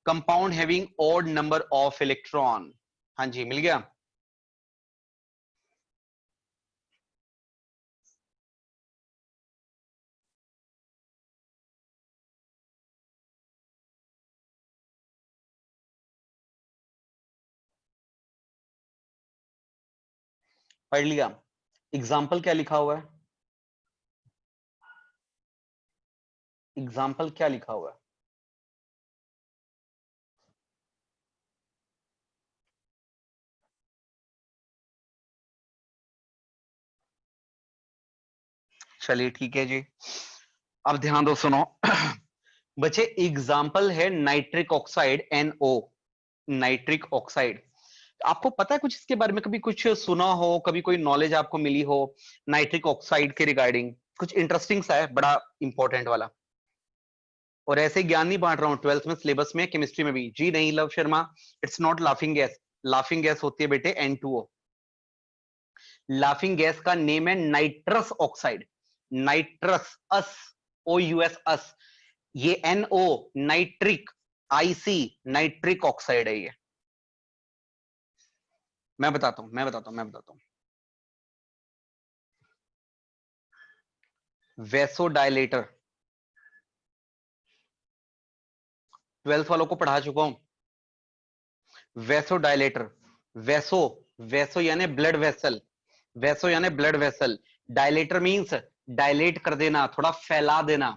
Compound having odd number of electron. हाँ जी, मिल गया। पढ़ लिया? एग्जाम्पल क्या लिखा हुआ है? एग्जाम्पल क्या लिखा हुआ है? चलिए ठीक है जी, अब ध्यान दो, सुनो। बच्चे एग्जाम्पल है nitric oxide, NO, nitric oxide. आपको पता है कुछ इसके बारे में? कभी कुछ सुना हो, कभी कोई नॉलेज आपको मिली हो नाइट्रिक ऑक्साइड के रिगार्डिंग? कुछ इंटरेस्टिंग सा है, बड़ा इंपॉर्टेंट वाला। और ऐसे ज्ञान नहीं बांट रहा हूं, 12th में सिलेबस में, केमिस्ट्री में भी। जी नहीं love Sharma, it's not laughing gas. Laughing gas होती है बेटे N2O। लाफिंग गैस का नेम है नाइट्रस ऑक्साइड। नाइट्रस, अस, OUS, अस। ये NO, nitric, IC, nitric oxide है ये। मैं बताता हूं। वेसोडाइलेटर, 12th वालों को पढ़ा चुका हूं। वेसोडाइलेटर, वेसो, वेसो यानी ब्लड वेसल, वेसो यानी blood vessel. Dilator means dilate कर देना, थोड़ा फैला देना।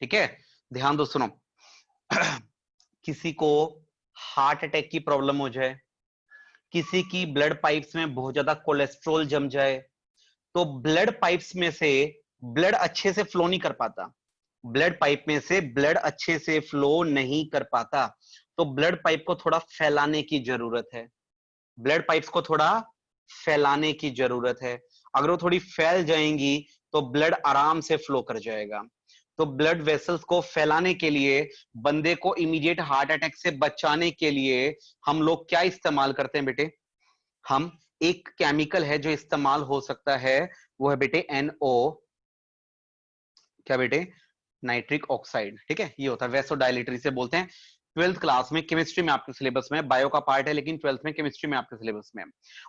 ठीक है, ध्यान दो, सुनो। किसी को हार्ट अटैक की प्रॉब्लम हो जाए, किसी की ब्लड पाइप्स में बहुत ज्यादा कोलेस्ट्रॉल जम जाए, तो ब्लड पाइप्स में से ब्लड अच्छे से फ्लो नहीं कर पाता। ब्लड पाइप में से ब्लड अच्छे से फ्लो नहीं कर पाता, तो ब्लड पाइप को थोड़ा फैलाने की जरूरत है। ब्लड पाइप्स को थोड़ा फैलाने की जरूरत है। अगर वो थोड़ी फैल जाएंगी तो ब्लड आराम से फ्लो कर जाएगा। तो ब्लड वेसल्स को फैलाने के लिए, बंदे को इमीडिएट हार्ट अटैक से बचाने के लिए हम लोग क्या इस्तेमाल करते हैं बेटे? हम एक केमिकल है जो इस्तेमाल हो सकता है, वो है बेटे NO, क्या बेटे? Nitric oxide. ठीक है, ये होता है वेसोडाइलेटर, इसे बोलते हैं। 12th क्लास में केमिस्ट्री में आपके सिलेबस में, बायो का पार्ट है लेकिन 12th में केमिस्ट्री में आपके सिलेबस में।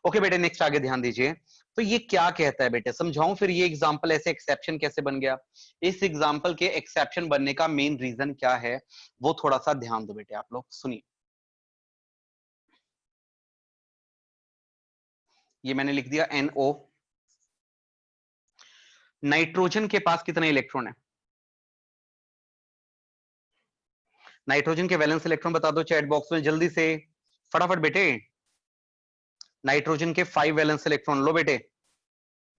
ओके बेटे, नेक्स्ट आगे ध्यान दीजिए। तो ये क्या कहता है बेटे, समझाऊं फिर ये एग्जांपल ऐसे एक्सेप्शन कैसे बन गया? इस एग्जांपल के एक्सेप्शन बनने का मेन रीजन क्या है, वो थोड़ा सा ध्यान दो बेटे, आप लोग सुनिए। ये मैंने लिख दिया NO। नाइट्रोजन के पास कितने इलेक्ट्रॉन है? नाइट्रोजन के वैलेंस इलेक्ट्रॉन बता दो चैट बॉक्स में जल्दी से, फटाफट बेटे। नाइट्रोजन के 5 वैलेंस इलेक्ट्रॉन लो बेटे,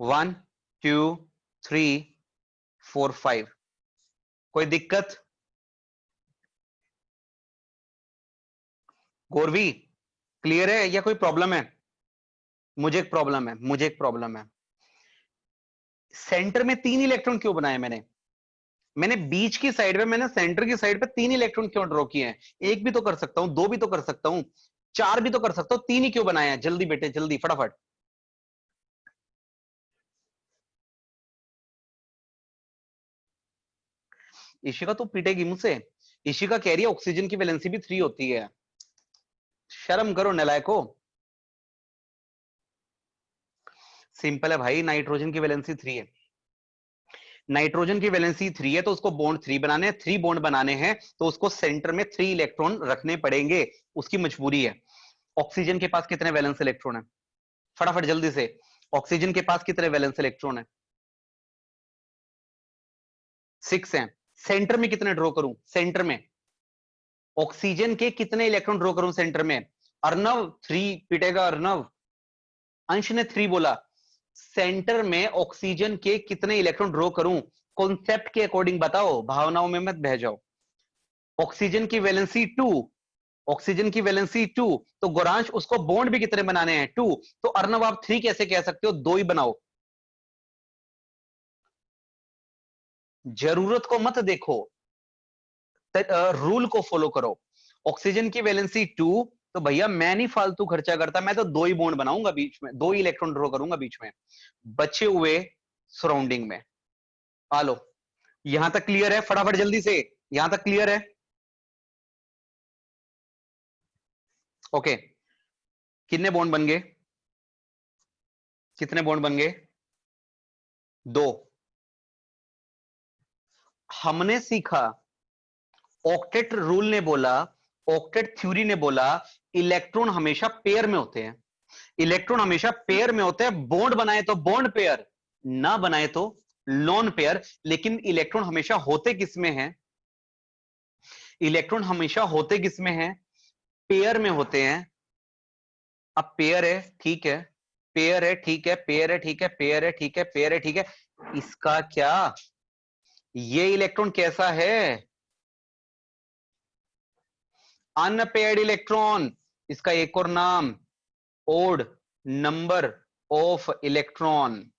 1 2 3 4 5। कोई दिक्कत? गौरवी क्लियर है या कोई प्रॉब्लम है? मुझे एक प्रॉब्लम है। सेंटर में 3 इलेक्ट्रॉन क्यों बनाए मैंने बीच की साइड पे, मैंने सेंटर की साइड पे 3 इलेक्ट्रॉन क्यों ड्रॉ किए हैं? एक भी तो कर सकता हूं, 2 भी तो कर सकता हूं, 4 भी तो कर सकता हूं, 3 ही क्यों बनाया है? जल्दी बेटे जल्दी, फटाफट। इशिका तो पीटेगी मुझसे। इशिका कह रही है ऑक्सीजन की वैलेंसी भी 3 होती है। शर्म करो नलायको। सिंपल है भाई, नाइट्रोजन की वैलेंसी 3 है। नाइट्रोजन की वैलेंसी 3 है तो उसको बॉन्ड 3 बनाने हैं, 3 बॉन्ड बनाने हैं तो उसको सेंटर में 3 इलेक्ट्रॉन रखने पड़ेंगे, उसकी मजबूरी है। ऑक्सीजन के पास कितने वैलेंस इलेक्ट्रॉन है? फटाफट जल्दी से, ऑक्सीजन के पास कितने वैलेंस इलेक्ट्रॉन है? 6 हैं। सेंटर में कितने ड्रॉ करूं? सेंटर में ऑक्सीजन के कितने इलेक्ट्रॉन ड्रॉ करूं सेंटर में? अर्नव 3 पिटेगा अर्नव। अंश ने 3 बोला। सेंटर में ऑक्सीजन के कितने इलेक्ट्रॉन ड्रॉ करूं? कॉन्सेप्ट के अकॉर्डिंग बताओ, भावनाओं में मत बह जाओ। ऑक्सीजन की वैलेंसी 2, ऑक्सीजन की वैलेंसी 2, तो गोरांश उसको बॉन्ड भी कितने बनाने हैं? 2। तो अर्नव आप 3 कैसे कह सकते हो? 2 ही बनाओ। जरूरत को मत देखो, रूल को फॉलो करो। ऑक्सीजन की वैलेंसी 2, तो भैया मैं नहीं फालतू खर्चा करता, मैं तो 2 ही बॉन्ड बनाऊंगा बीच में, 2 ही इलेक्ट्रॉन ड्रॉ करूंगा बीच में, बचे हुए सराउंडिंग में। आ लो, यहां तक क्लियर है? फटाफट जल्दी से, यहां तक क्लियर है? ओके, कितने बॉन्ड बन गए? कितने बॉन्ड बन गए? 2। हमने सीखा, ऑक्टेट रूल ने बोला, ऑक्टेट थ्योरी ने बोला, इलेक्ट्रॉन हमेशा पेयर में होते हैं, इलेक्ट्रॉन हमेशा पेयर में होते हैं। बॉन्ड बनाए तो बॉन्ड पेयर, ना बनाए तो लोन पेयर। लेकिन इलेक्ट्रॉन हमेशा होते किसमें हैं? इलेक्ट्रॉन हमेशा होते किसमें हैं? पेयर में होते हैं। अब पेयर है, ठीक है, पेयर है, ठीक है, पेयर है, ठीक है, पेयर है, ठीक है, पेयर है, ठीक है। इसका क्या? ये इलेक्ट्रॉन कैसा है? Unpaired electron. इसका एक और नाम ओड नंबर ऑफ इलेक्ट्रॉन।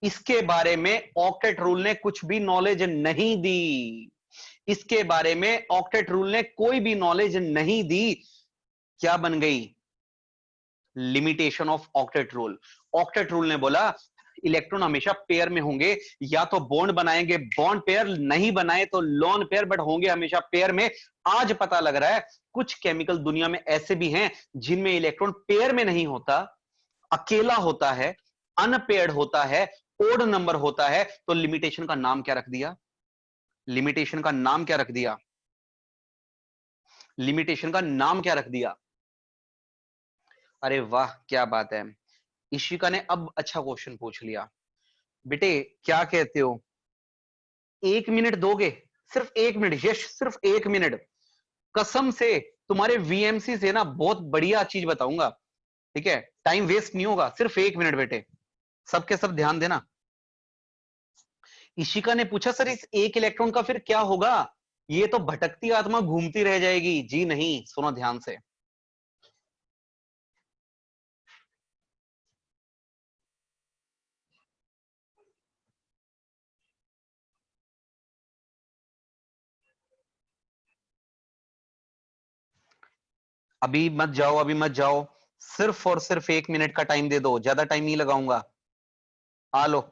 इसके बारे में ऑक्टेट रूल ने कुछ भी नॉलेज नहीं दी, इसके बारे में ऑक्टेट रूल ने कोई भी नॉलेज नहीं दी। क्या बन गई? Limitation of octet rule. Octet rule ने बोला इलेक्ट्रॉन हमेशा पेयर में होंगे, या तो बॉन्ड बनाएंगे बॉन्ड पेयर, नहीं बनाए तो लोन पेयर, बट होंगे हमेशा पेयर में। आज पता लग रहा है कुछ केमिकल दुनिया में ऐसे भी हैं जिनमें इलेक्ट्रॉन पेयर में नहीं होता, अकेला होता है, अनपेयर्ड होता है, ओड नंबर होता है। तो लिमिटेशन का नाम क्या रख दिया? लिमिटेशन का नाम क्या रख दिया? लिमिटेशन का नाम क्या रख दिया? अरे वाह, क्या बात है। इशिका ने अब अच्छा क्वेश्चन पूछ लिया। बेटे क्या कहते हो, 1 मिनट दोगे? सिर्फ 1 मिनट यश, सिर्फ 1 मिनट। कसम से तुम्हारे वीएमसी से ना बहुत बढ़िया चीज बताऊंगा, ठीक है? टाइम वेस्ट नहीं होगा, सिर्फ 1 मिनट बेटे, सबके सब ध्यान देना। इशिका ने पूछा सर इस एक इलेक्ट्रॉन का फिर क्या होगा? ये तो भटकती आत्मा घूमती रह जाएगी। जी नहीं, सुनो ध्यान से। अभी मत जाओ, अभी मत जाओ, सिर्फ और सिर्फ 1 मिनट का टाइम दे दो, ज्यादा टाइम नहीं लगाऊंगा। आ लो,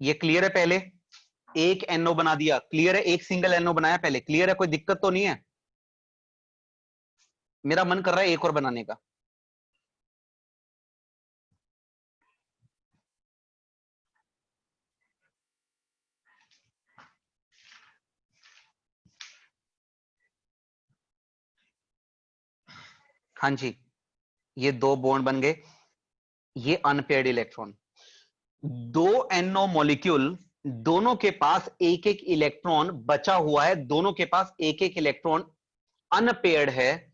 ये क्लियर है? पहले एक NO बना दिया, क्लियर है? एक सिंगल NO बनाया पहले, क्लियर है? कोई दिक्कत तो नहीं है? मेरा मन कर रहा है एक और बनाने का। हाँ जी, ये 2 बॉन्ड बन गए, ये अनपेयर्ड इलेक्ट्रॉन। 2 NO मॉलिक्यूल, दोनों के पास एक एक इलेक्ट्रॉन बचा हुआ है, दोनों के पास एक एक इलेक्ट्रॉन अनपेयर्ड है।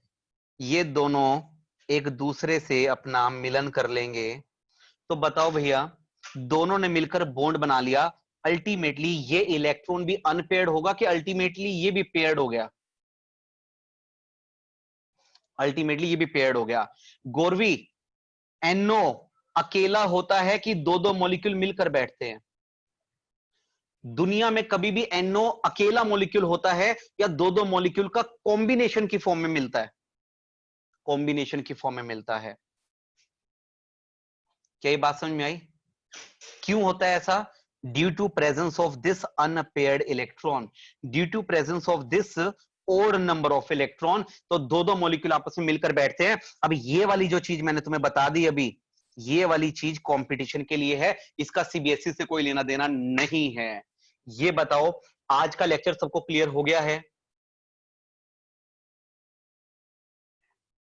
ये दोनों एक दूसरे से अपना मिलन कर लेंगे। तो बताओ भैया, दोनों ने मिलकर बॉन्ड बना लिया, अल्टीमेटली ये इलेक्ट्रॉन भी अनपेयर्ड होगा कि अल्टीमेटली ये भी पेयर्ड हो गया? अल्टीमेटली ये भी पेयर्ड हो गया। गौरवी, NO अकेला होता है कि 2-2 मॉलिक्यूल मिलकर बैठते हैं? दुनिया में कभी भी NO अकेला मॉलिक्यूल होता है या 2-2 मॉलिक्यूल का कॉम्बिनेशन की फॉर्म में मिलता है? कॉम्बिनेशन की फॉर्म में मिलता है। क्या ये बात समझ में आई? क्यों होता है ऐसा? Due to presence of this unpaired electron, due to presence of this odd number of electron. तो 2-2 मॉलिक्यूल आपस में मिलकर बैठते हैं। अब ये वाली जो चीज मैंने तुम्हें बता दी अभी, ये वाली चीज कंपटीशन के लिए है, इसका सीबीएसई से कोई लेना देना नहीं है। ये बताओ, आज का लेक्चर सबको क्लियर हो गया है?